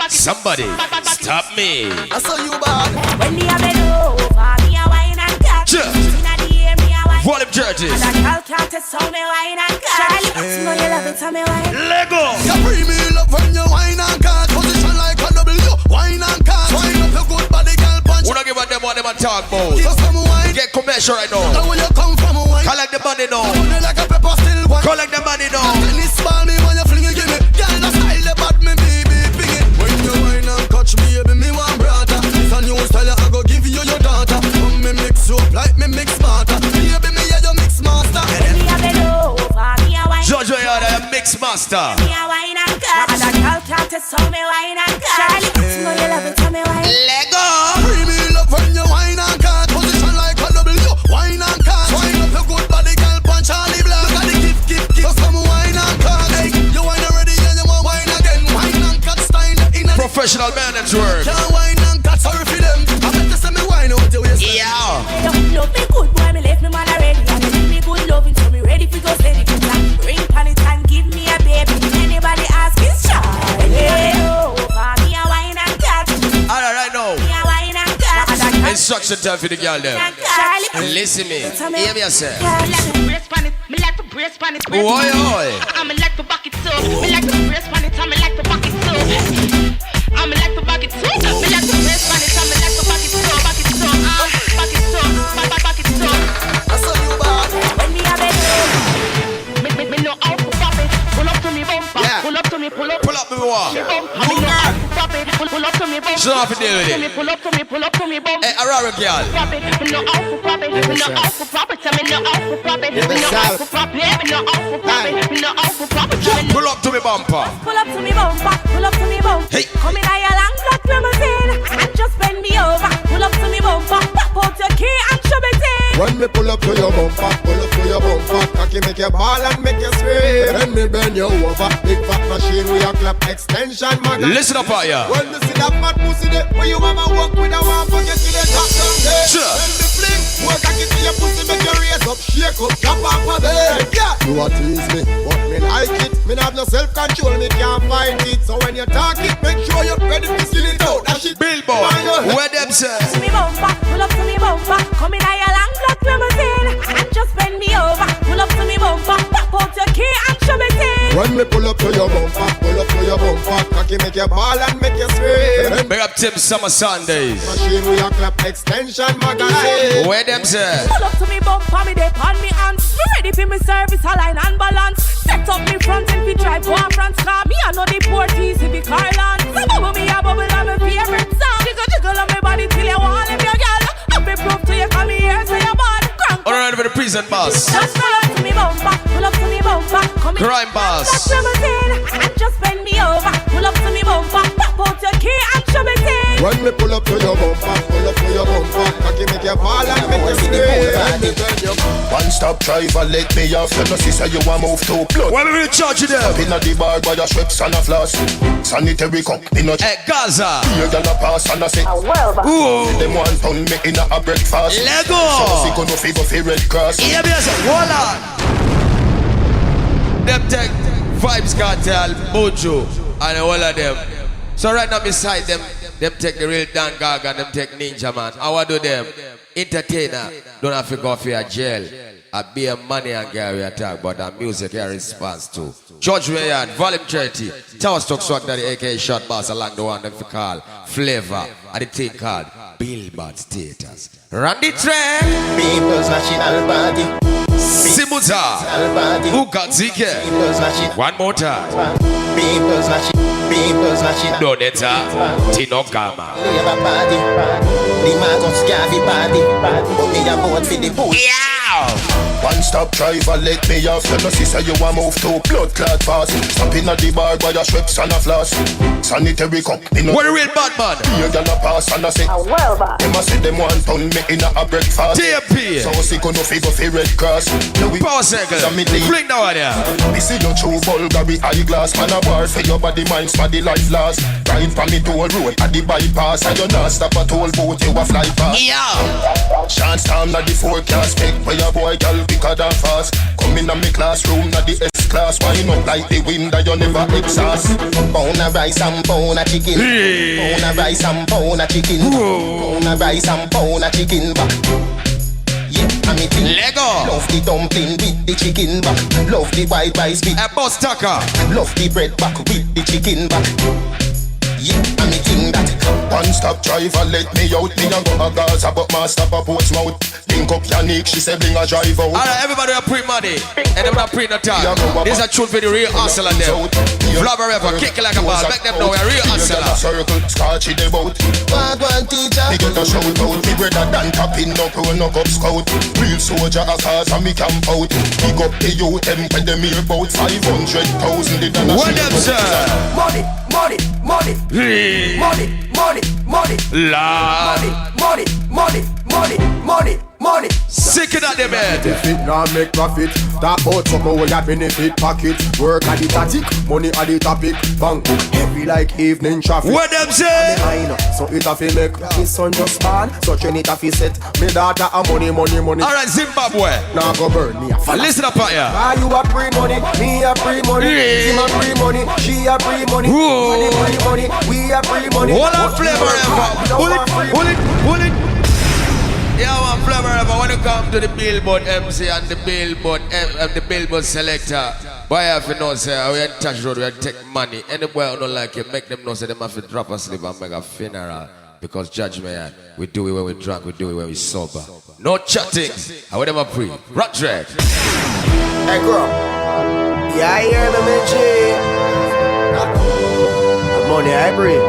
somebody stop me. I saw you bad. When me a bend over, me a wine and catch. Inna the air, me a wine. Volume churches. And a calculator so me wine and catch. You know you love it, so me wine. Lego. You bring me love when you wine and catch. Position like a W, wine and catch. Wine up your good body, girl, punch. We don't give a them what them a talk about. Just come wine. Get commercial right now. Now when you come from a wine. Collect the money now. Money like a pepper still wine. Collect the money now. Tennis ball me when you fling it, give me. Girl, the style the bad me baby, ping it. When you wine and catch me, baby, me want brother. It's a new style, I go give you your daughter. Come me mix you up like me mix smarter. Baby, me yeah, you mix master. When me a bend over, me a wine. Judgement, you're a mix master. Me a wine and catch. And a calculator so me wine and catch. You know you love it, so me wine. Lego. Bring me love when you wine and catch. Position like a W, wine and catch. Wine up your good body, girl, punch Charlie Black. Look at the gift. Just come wine and catch. Hey, you wine already and you want wine again. Wine and catch style in a Professional managed work. can't wine and catch. Sorry for them. I bet you say me wine out your waist. Yeah. You love me good, boy, me left me man already. And you give me good loving, so me ready for go steady. Ring pan it and give me a baby. Anybody ask is Charlie. Over, me a wine and catch. All right now. Me a wine and catch. Instruction time for the girl them. Charlie. Listen me. Hear me say. Brace pan it, me like to brace pan it. Oi, oi. I'm like to back it too. Me like to brace pan it, I'm like to back it too. I'm like to back it too. Me like to brace pan it, I'm like to back it too. Back it too. Back it too. Back it too. I saw you bad. When me a bed, me know how to pop it. Pull up to me bumper. Yeah. Pull up to me, pull up. Pull up me one. Me know how to pop it. Pull up to me bumper. Show off the deal with it. Pull up to me bumper. Hey, Aurora girl. Pop it. Me know how to pop it. Me know how to pop it. Me know how to pop it. Me know how to pop it. Me know how to pop it. Me know how to pop it. Pull up to me bumper. Pull up to me bumper. Pull up to me bumper. Hey. Come in a long black limousine and just bend me over. Pull up to me bumper. Pop out your key and shove it in. When me pull up to your bumper, pull up to your bumper. Cocky make you ball and make you scream. Then me bend you over. Big fat machine with your clap extension magazine. Listen up out here. When me see that fat pussy there, where you mama walk with a one pocket to the top down there. Sure. When me fling, more cocky to your pussy make you raise up, shake up, jump off my bed. Yeah, you a tease me, but me like it. Me not have no self-control, me can't fight it. So when you talk it, make sure you're ready to seal it out. That shit Billboard. Where them say? To me bumper, pull up to me bumper. Come in a long black limousine and just bend me over. Pull up to me bumper, pop out your key and shove it in. When me pull up to your bumper, pull up to your bumper. Cocky make you ball and make you scream. Big up Tim Summer Sundays. Machine with your clap extension magazine. Where them say? Pull up to me bumper, me dey on me hands. Me ready for me service, align and balance. Set up me front and we drive go on France car. Me I know the port easy be Carland. So bubble me a bubble on my favorite song. Jiggle on my body till you want leave your girl. I'll be proof to you come here so you're bad. All right for the prison boss. Just pull up to me bumper, pull up to me bumper. Come in Crime boss. and just bend me over. Pull up to me bumper, pop out your key and shove it in. When me pull up to your bumper, pull up to your bumper. Cocky make you ball and make you scream. One stop driver, let me off. You know, sister, you want move to blood. Why we charge you there? Up inna the bar by your Schweppes and a floss. Sanitary cup, peanut. Hey, Gaza. You're gonna pass and I say, ooh. Them one pound me inna a breakfast. Lego. So sick on no figure for Red Cross. Yeah, me say, hold on. Them take Vibes Cartel, Mojo, and all of them. So right now beside them take the real Dan Gaga and them take Ninja Man. How do them? Entertainer, don't have to go for a jail. I be a money and Gary attack, but the music here response to. Judgement Yard, Volume 30. Tower Stock Swag that the AK shot boss along the one that we call Flavor. And the thing called Billboard Status. Run the track. People's National Party. Simuza. Ukazike. One more time. People's National. Doneta. Tinogama. Labor Party. The Marcus Garvey Party. But me a vote for the push. Yeah. One stop driver, let me off. You know, sister, you want move to blood clot fast. Stop in at the bar by your Schweppes and a floss. Sanitary cup. What a real bad man. Here, girl, a pass and I say, them a say them want pound me in a breakfast. TMP. So sick on no figure for Red Cross. Power circle. Bring that one here. Me see you true Bulgari eyeglass. Man a bar for your body, mind, body life last. Drive from me toll road at the bypass. And you not stop a toll boat, you a fly past. Yeah. Chance time na the forecast. Make where your boy girl quicker than fast. Come in a me classroom na the S-class. Wind up like the wind that you never exhaust. Pound of rice and pound of chicken. Pound of rice and pound of chicken. Pound of rice and pound of chicken back. Yeah, I'm eating Lego. Love the dumpling with the chicken back. Love the white rice with a bus tucker. Love the bread back with the chicken back. Yeah, I'm eating that. One stop driver, let me out. Me a go a Gaza, but my stop a Portsmouth. Link up Yannick, she say bring a drive out. Alright, everybody are print money. And them not print no time. This is a tune for the real hustler them. Flabber rapper, kick it like a ball. Make them know we're real hustler. Circle, scotchy the boat. One teacher. Me get a shout out. Me brother Dan tapping no pro, no cup scout. Real soldier a cause and me camp out. Pick up the youth, them when them hear about 500,000. What them say? Money, money, money. Money, money, money. Lord. Money, money, money, money, money. Sick it at the bed. If it not make profit, that out somewhere where you benefit pocket. Work at the tactic, money at the topic. Bank book heavy like evening traffic. What them say? So it a fi make my son just born. So train it a fi set. Me daughter a money, money, money. Alright, Zimbabwe. Now go burn me a fella. Listen up out here. Are you a free money? Me a free money. Him a free money. She a free money. Money, money, money. We a free money. What a flavor ever. Pull it. Yeah, one flavor ever. When you come to the Billboard MC and the Billboard selector, boy, I have to know, say, we in touch road, we take money. Anybody who don't like it, make them know, say, they have to drop a sleep and make a funeral. Because Judgement, we do it when we drunk, we do it when we sober. No chatting. I would never pre. Rock track. Hey, girl. Yeah, I hear them in the money I bring.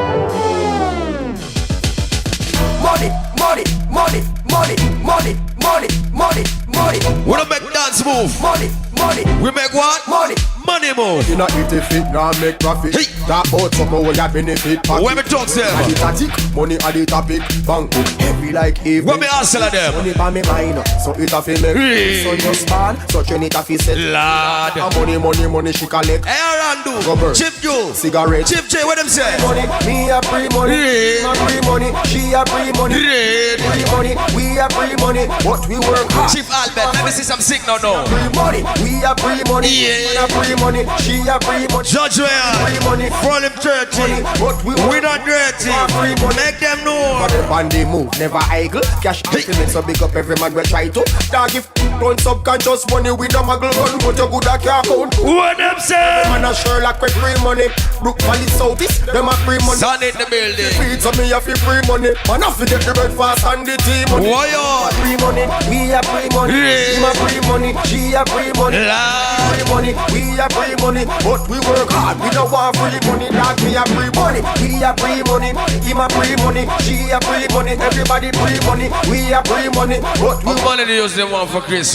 Money, money, money, money, money, money, money, money. We don't make dance move. Money, money. We make what? Money. Money move. You not eat if it not make profit. Hey. That out somewhere where you benefit pocket. When we talk to them. At the tactic, money at the topic. Bank book heavy like evening. What me hustle at them? Money by me mind, so it a fi make. So just born, so train it a fi set. Lord. And money, money, money she collect. Hey, Arandu. Rubber. Chip Joe. Cigarette. Chip J, what them say? Money, me a free money. Red. Me a free money. She a free money. Red. Free money, we a free money. But we work hard. Chief Albert, let me see some signal now. Free money, we a free money. Yeah. Man a free money, she a free money. Judgement. Free money, From him 30. but we not dirty. free money. Make them know. But up on the move, never idle. Cash ultimate, so big up every man will try to. Dog if run subconscious money with a muggle gun, but you good at your account. What them say? Man a Sherlock with free money. Brook Valley Southeast, them a free money. Sun in the building. Feed so me a free money. Man a fi get the breakfast and the tea money. Why on? Free money, we a free money. Him a free money, she a free money. Free money, we a free money. But we work hard, we don't want free money. Dog me a free money, we a free money. Him a free money, she a free money. Everybody free money, we a free money. But we money they use them one for Christmas.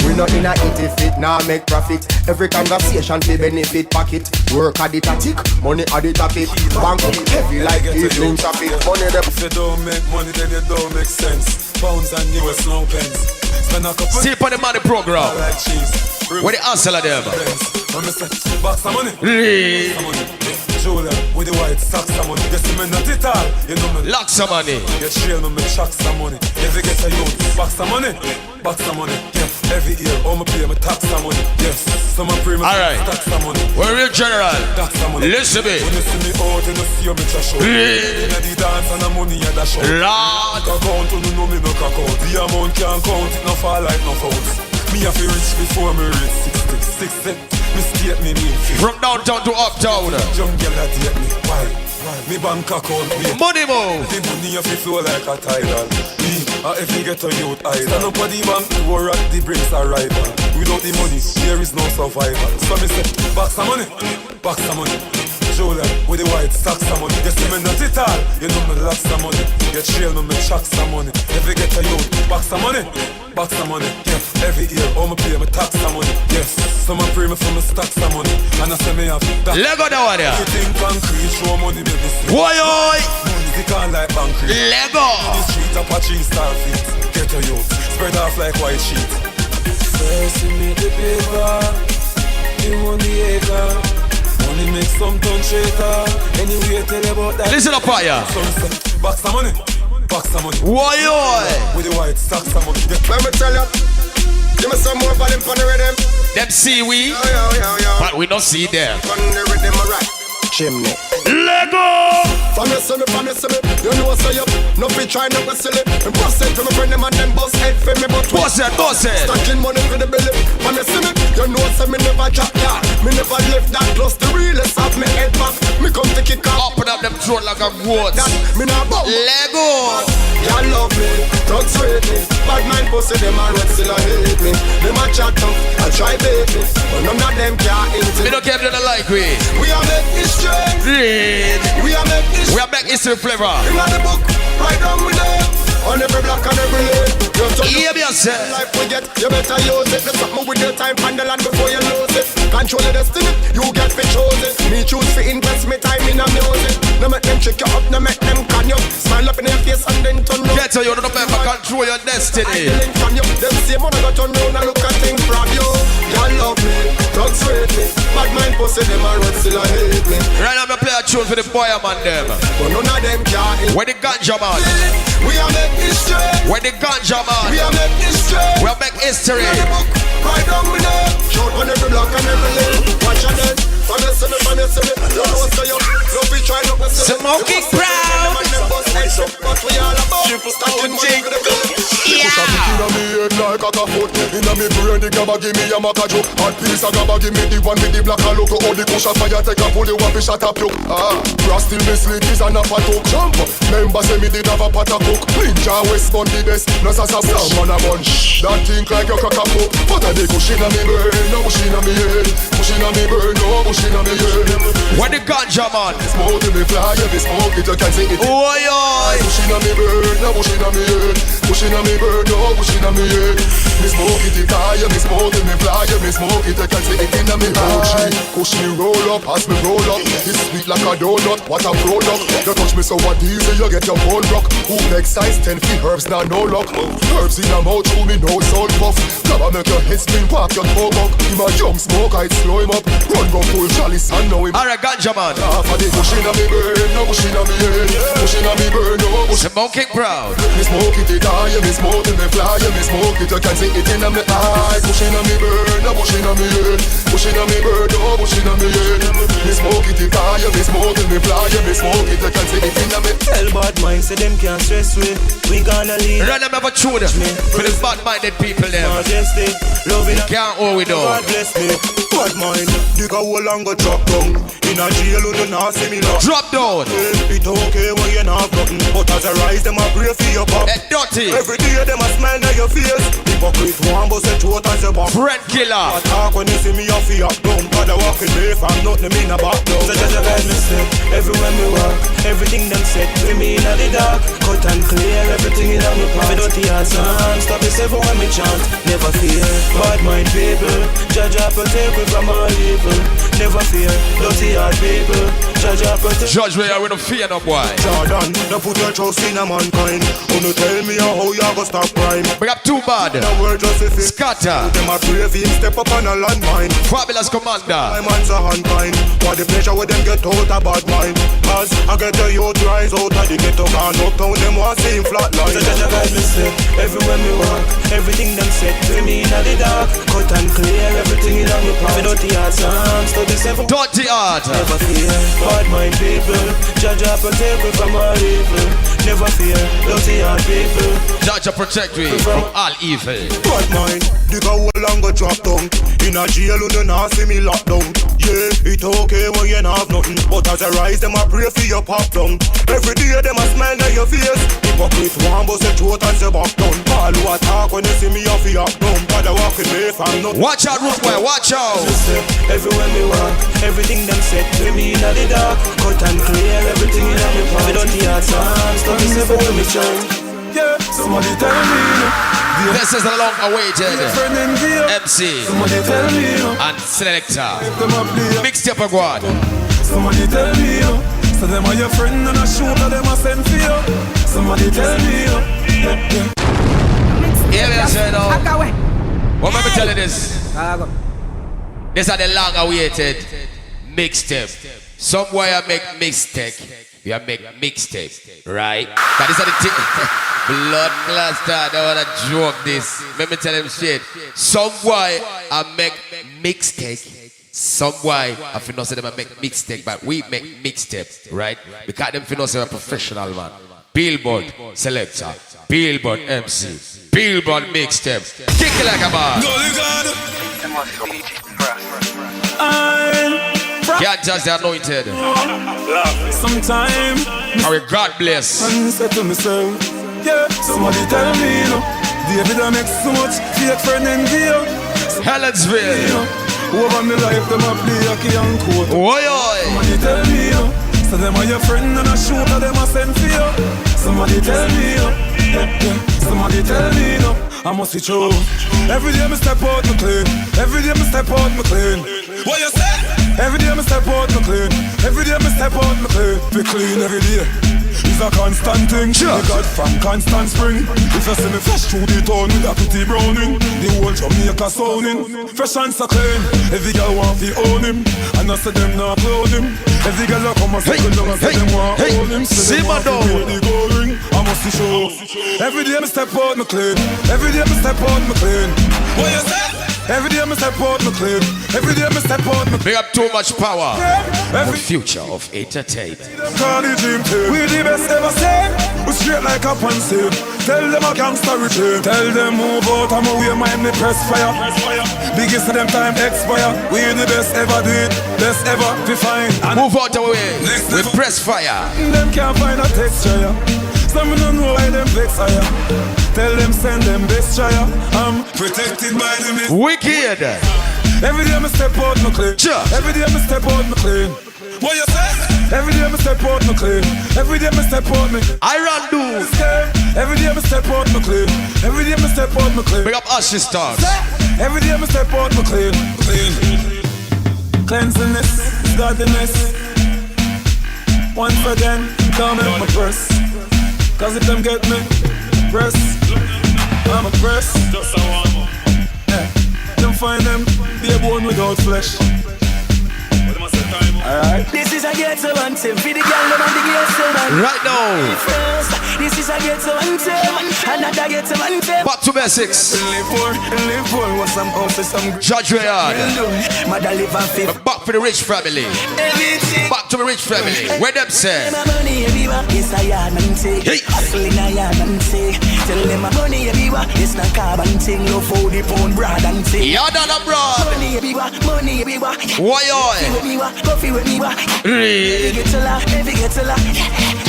we not in a eat if it now make profit. Every conversation fi benefit pocket. Work at the tactic, money at the topic. Bank up heavy like evening traffic. Money them. If you don't make money, then it don't make sense. Pounds and US no pence. Spend a couple. See on the money program. Like cheese. What the answer of them? Box of money. Julia with the white socks of money. Yes, me not it all. You know me. Lots of money. You trail me chucks of money. Every get a youth. Box of money. Box of money. Yeah. Every year, all me pay me tax of money. Yes. Some of pay me tax of money. We're real general. Tax of money. Listen me. When you see me out, you see me trash out. In the dance and the money and the show. Lord. Account you know me no crack out. The amount can't count it no fall like no fouls. Me have to reach before me reach 6 mistake me mean. From downtown to uptown. Young girl that date me. Why? Me bank account me. Money move. The money have to flow like a tidal. Me, if you get a youth idol. Stand up at the bank, war at the brinks arrival. Without the money, there is no survival. So me say, box of money, box of money. Julia, with the white socks some money. You see me not it all, you know me lots some money. You trail me, me chuck some money. If you get a youth, box some money. Box some money, yeah. Every year, all me pay me tax some money. Yes, some pay me for me stock some money. And I say me have that. Lego down there. Everything concrete, show money, baby. Why, oi? Money can't like concrete. Lego. The street Apache star feet. Get a youth, spread off like white sheet. First you make the paper, you want the acre. Money make some ton shaker. Anyway, tell you about that. Listen up, fire. Box some money. Box some money. Why, oi? With the white stocks some money. Let me tell you. Give me some more volume for the rhythm. Them see we, but we don't see them. On the rhythm, alright. Chimney. Lego! From you see me, you know so you no fit try no go silly. And bust it to my friend them and them bust head for me but bust it. Stacking money for the belly. From you see me, you know so me never drop ya. Me never left that close. The realest of me head back. Me come to kick off. Open up them throat like a goat. That me not bum. Lego! Y'all love me, don't sweet me. Bad mind pussy them and red still a hate me. Them a chat tough, I'll try bait me. But none of them can't hate me. Me don't care if they don't like me. We are make history. We are make history. We are back history flavor. In the book, right down with them. On every block and every lane. Yeah, me say. Life we get, you better use it. There's something with your time on the land before you lose it. Control your destiny, you get to choose it. Me choose to invest me time in a music. No make them trick you up, no make them con you. Smile up in your face and then turn up. Get to you, don't ever control your destiny. From you, them same one I got turn round and look at things from you. Y'all love me, don't sweet me. Bad mind pussy them and red still a hate me. Right now, me play a tune for the boy man them. But none of them can't. Where the ganja man? We are make history. Where the ganja man? We are make history. We are make history. Right down with them. Shout on every block and every lane. Watch your dead. From you see me. You know so you don't be trying to be silly. Smoking proud. But we all about stacking money for the bill. Yeah. Push a pick inna me head like a foot. Inna me brain the gabba give me a macajo. Hot piece of gabba give me the one with the black and logo. All the kush of fire take a pull you up and shut up you. Brass still me sleep is an apple talk. Jump. Member say me did have a pot of cook. Ninja West Bun the best. No sasa sound man a bunch. That think like your cock a poke. But a the kush inna me brain, no kush inna me head. Kush inna me brain, no kush inna me head. Where the ganja man? Smoke in me fly, me smoke it, you can see it. Oi oi. Kush inna me brain, no kush inna me head. Kush inna me brain, no kush inna me head. Me smoke it, it high, me smoke it, me fly, me smoke it, you can see it inna me head. Kush me roll up, as me roll up. It's sweet like a donut, what a product. You touch me so what easy, you get your bone rock. Who next size 10 feet herbs, now no luck. Herbs in a mouth, chew me no soul puff. Grab make your head spin, walk your toe buck. Him a young smoke, I'd slow him up. Run go full chalice and know him. Alright, ganja man. Half of the kush inna me burn, no kush inna me head. Kush inna me burn, no kush. Smoking proud. Me smoke it high, me smoke it, me fly, me smoke it, you can see it inna me eye. Kush inna me burn, no kush inna me head. Kush inna me burn, no kush inna me head. Me smoke it high, me smoke it, me fly, me smoke it, you can see it inna me. Tell bad mind, say them can't stress we gonna leave. Run them ever through them. For the bad minded people there. Majesty, loving can't hold we do. God bless me. Bad mind, dig a hole and go drop down. In a jail, you do not see me now. Drop down. It's okay when you not nothing, but as I rise, them a pray for your pop. That dirty. Every day, them a smile on your face. Hypocrite one, but say throat and say back. Friend killer. I talk when you see me off your down. God, I walk with me if I'm nothing, me in a back down. So just a guide me step, everywhere me walk. Everything them set, with me in the dark. Cut and clear, everything in a me part. Me dirty ass and stop yourself when me chant. Never fear, bad mind people. Judge up protect me from all evil. Never fear, dirty heart people. Judge up protect. Judge where we don't fear no boy. Jordan, don't put your trust in a mankind. Wanna tell me how you go stop crime? We got too bad. The word just if it scatter. Them a brave him step up on a landmine. Fabulous commander. My man's a handkind. What the pleasure with them get out a bad mind. Cause I get the youth rise out of the ghetto. Can't uptown them want see him flatline. So just a guide me step, everywhere me walk. Everything them set to me in the dark. Cut and clear, everything in me part. Me dirty heart songs, to the seven. Dirty heart. Never fear, bad mind people. Judge up protect me from all evil. Never fear, dirty heart people. Judge protect me from all evil. Bad mind, dig a hole and go drop down. In a jail, you do not see me locked down. Yeah, it's okay when you not have nothing, but as I rise, them a pray for your pop down. Every day, them a smile on your face. Hypocrite one, but say throat and say back down. All who attack when they see me off your down. God, I walk with me if I'm not. Watch out, Ruth boy, watch out. Everywhere me walk, everything thing them set to me in the dark. Cut and clear everything in my palm. We don't hear songs, don't be never to me church. Yeah, somebody tell me. This is the long-awaited MC Somebody tell me. and selector. Mixtape of God. Somebody tell me, so them are your friend and a shooter them a send for you. Somebody tell me, Here we are, sir, now. What am I telling you this? These are the long-awaited mixtape. Somewhere I make mixtape. We are make mixtape, right? But these are the things. Blood cluster, I don't wanna joke this. Let me tell him shit. Somewhere I make mixtape. Somewhere I feel not say them I make mixtape, but we make mixtape, right? Because them feel not say I'm a professional man. Billboard selector, Billboard MC, Billboard mixtape. Kick it like a man. Can't judge the anointed. Sometime our God bless. And say to myself, yeah, somebody tell me, David I make so much fake friend in you. Helensville. Over my life, them a play a key and coat. Oi, oi. Somebody tell me, so them are your friend and a shooter, them a send for you. Somebody tell me, somebody tell me, I must be true. Every day me step out, me clean. Every day me step out, me clean. What you say? Every day me step out, me clean. Every day me step out, me clean. Be clean every day. It's a constant thing. Sure. Me got from constant spring. If you see me fresh through the town with a pretty browning, the whole Jamaica sounding. Fresh and so clean. Every girl want to own him, and I say them not clone him. Every girl that come and say them and say them want to own him. Say them want to wear the gold ring. I must be sure. Every day me step out, me clean. Every day me step out, me clean. What you say? Every day me step out, me clean. Every day me step out, me clean. Big up too much power. The future of entertainment. Call the dream team. We the best ever seen. We straight like a pansy. Tell them a gangster regime. Tell them move out, I'm away, mind me press fire. Biggest of them time expire. We the best ever do it. Best ever be fine. And move out our way. We press fire. Them can't find a texture. Some don't know why them vex higher. Tell them send them best try. I'm protected by the wicked. Every day me step out, me clean. Every day me step out, me clean. What you say? Every day me step out, me clean. Every day me step out, me. I run do. Every day me step out, me clean. Every day me step out, me clean. Big up Ashes Stars. Every day me step out, me clean. Clean. Cleansiness, godliness. Once again, down in my purse. Cause if them get me, press, I'm a press. Just a one more. Yeah. Them find them, be a bone without flesh. Alright. This is a ghetto anthem for the girl and the ghetto man. Right now. First, this is a ghetto anthem. Another ghetto anthem. Back to basics. Live poor, want some house, some Judgement. Mother live and fifth. Back for the rich family. Everything. Back to the rich family. Where them say? My money everywhere, yes I am and say. Hustling I am and say. Tell them my money everywhere, it's not carbon thing. No 40 pound broad and say. Yada the broad. Money everywhere, money everywhere. Why oi? Coffee with me, every get a lot, every get a lot.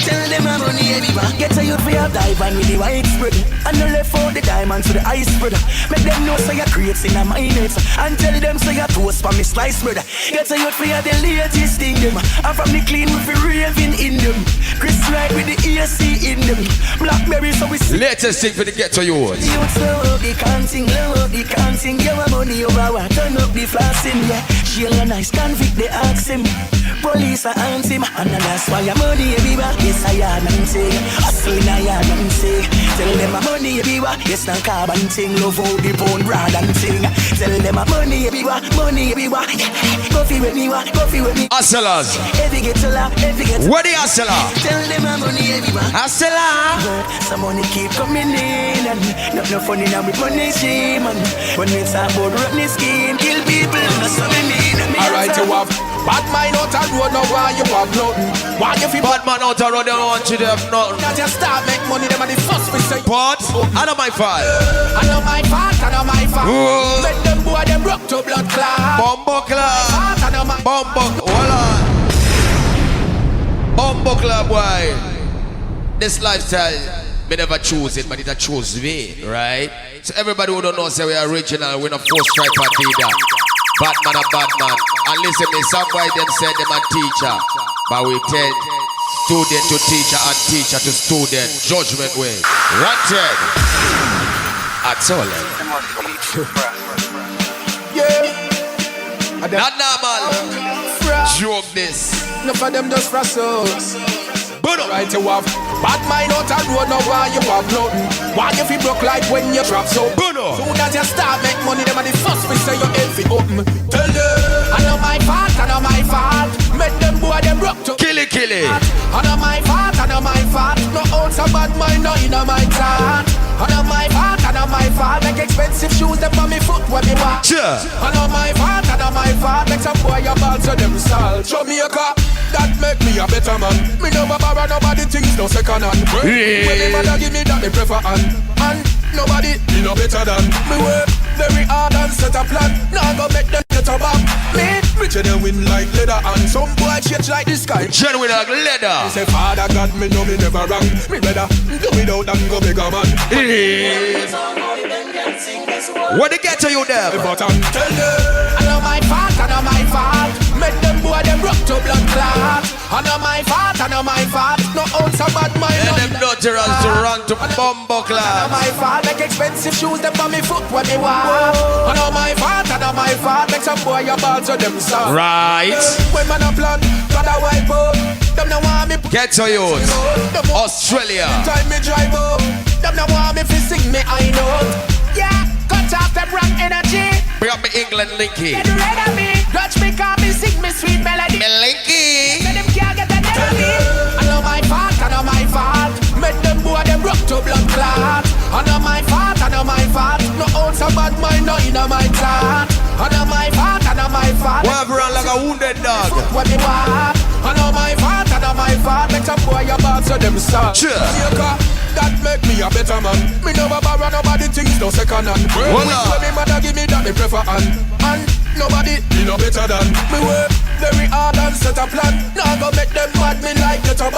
Tell them I'm money everywhere. Get a youth for your dive and with the white spread. And the left for the diamonds to the ice spread. Make them know so you're creating a minute. And tell them so you're toast for me slice bread. Get a youth for your the latest thing them. I'm from the clean with the raving in them. Chris Wright with the AC in them. Blackberry so we see. Latest thing for the ghetto youth. Youth slow up the counting, low up the counting. You want money over what? Turn up the flossing, yeah. She'll a nice convict, they ask him. Police are aunt him. And that's why your money everywhere. Yes, I am and say. Hustling I am and say. Tell them my money everywhere. Yes, not carbon thing. Love how the pound broad and thing. Tell them my money everywhere. Money everywhere. Coffee with me, coffee with me. Hustlers. Every get a lot, every get a lot. Where the hustler? Tell them my money everywhere. Hustler. Some money keep coming in. And not no funny now with money shame. And when it's about running scheme, kill people. That's what I mean. Alright, you have bad mind out a road, now why you have nothing? Why you feel bad man out a road, they don't want you to have nothing. Now just start make money, them are the first we say. But, I know my fault. I know my fault, I know my fault. Let them boy, them rock to blood clot. Bumbo club. Bumbo, hold on. Bumbo club, boy. This lifestyle, we never choose it, but it a choose me, right? So everybody who don't know say we are original, we're not force stripe and leader. Bad man a bad man. And listen me, some boy them say them a teacher. But we tell student to teacher and teacher to student. Judgment way. Ranted. That's all. Yeah. Not normal. Joke this. Enough of them just frazzles. Right you have bad mind out and road. Now why you have nothing? Why you feel broke like when you drop so? Soon as you start make money, them are the first we say your head fi open. Tell them I know my fault, I know my fault. Make them boy them rock to kill it, kill it. I know my fault, I know my fault. No own some bad mind, no in my thought. I know my fault, I know my fault. Make expensive shoes them on me foot when me walk. I know my fault, I know my fault. Make some boy your balls so them salt. Jamaica, that make me a better man. Me never borrow nobody things no second hand. When me mother give me that me prefer and nobody me no better than me. Work very hard and set a plan. Now go make them get a back. Me richer than win like leather and some boy change like this guy. Genuine like leather. Me say Father God, me know me never wrong. Me better do without and go bigger man. What they get to you there? But I'm telling you, I know my fault, I know my fault. Make them boy them rock to blood clot. I know my fault, I know my fault. No ounce of bad mind. And them nutterals to run to bumbo class. I know my fault, make expensive shoes them on me foot when me walk. I know my fault, I know my fault. Make some boy your balls so them soft. Right. When man a plan, gotta wipe up. Them no want me. Get to you. Australia. Time me drive up. Them no want me fi sing me I know. Yeah, cut off them wrong energy. Bring up me England Linky. Get rid of me. Touch me, call me, sing me sweet melody. Me Linky. Let them can't get the melody. I know my fault, I know my fault. Make them boy them rock to blood clot. I know my fault, I know my fault. No ounce of bad mind, no in my thought. I know my fault, I know my fault. Walk around like a wounded dog. When me walk. I know my fault, I know my fault. Make some boy your balls so them start. That make me a better man. Me never borrow nobody things no second hand. When me mother give me that me prefer and nobody me no better than me. Work very hard and set a plan. Now go make them mad me like the top.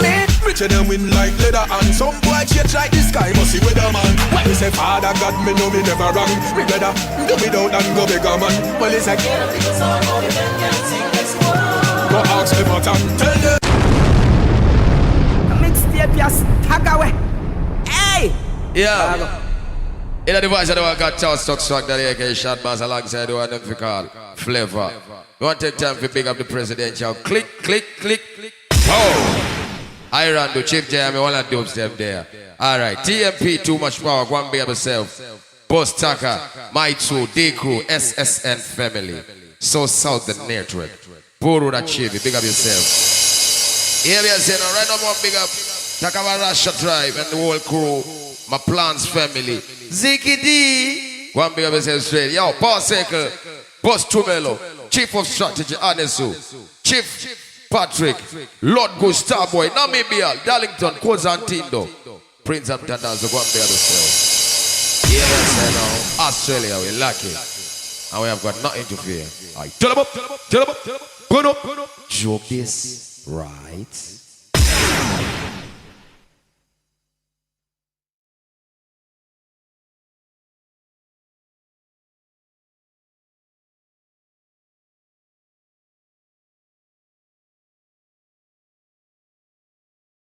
Me richer than win like leather and some boy change like this guy must see weather man. When me say Father God, me know me never wrong. Me better do without and go bigger man. Well it's like go ask me for time. Tell them. Mixtape just tag away. Hey. Yeah. In the device, I don't got Charles Stock Struck that AK shot bass alongside the one them we call Flavor. We want to take time to pick up the presidential. Click, click, click, click. Oh! I run the Chief J, I mean, one of the dope step there. Alright, TMP, Too Much Power, go and be yourself. Boss Tucker, My Two, D Crew, SSN Family. So Southern Network. Buru that Chief, big up yourself. Here we are saying, right now, one big up. Takawarasha Tribe and the whole crew. My Plans Family. Ziki D. One big up yourself straight. Yo, Paul Circle. Boss Tumelo. Chief of Strategy, Anesu. Chief Patrick. Lord Gustav Boy. Namibia. Darlington. Kozantindo. Prince of Tandas. Go and be yourself. Here we are saying now. Australia, we're lucky. And we have got nothing to fear. Tell them up. Tell them up. Tell them up. Go up. Joke this. Right.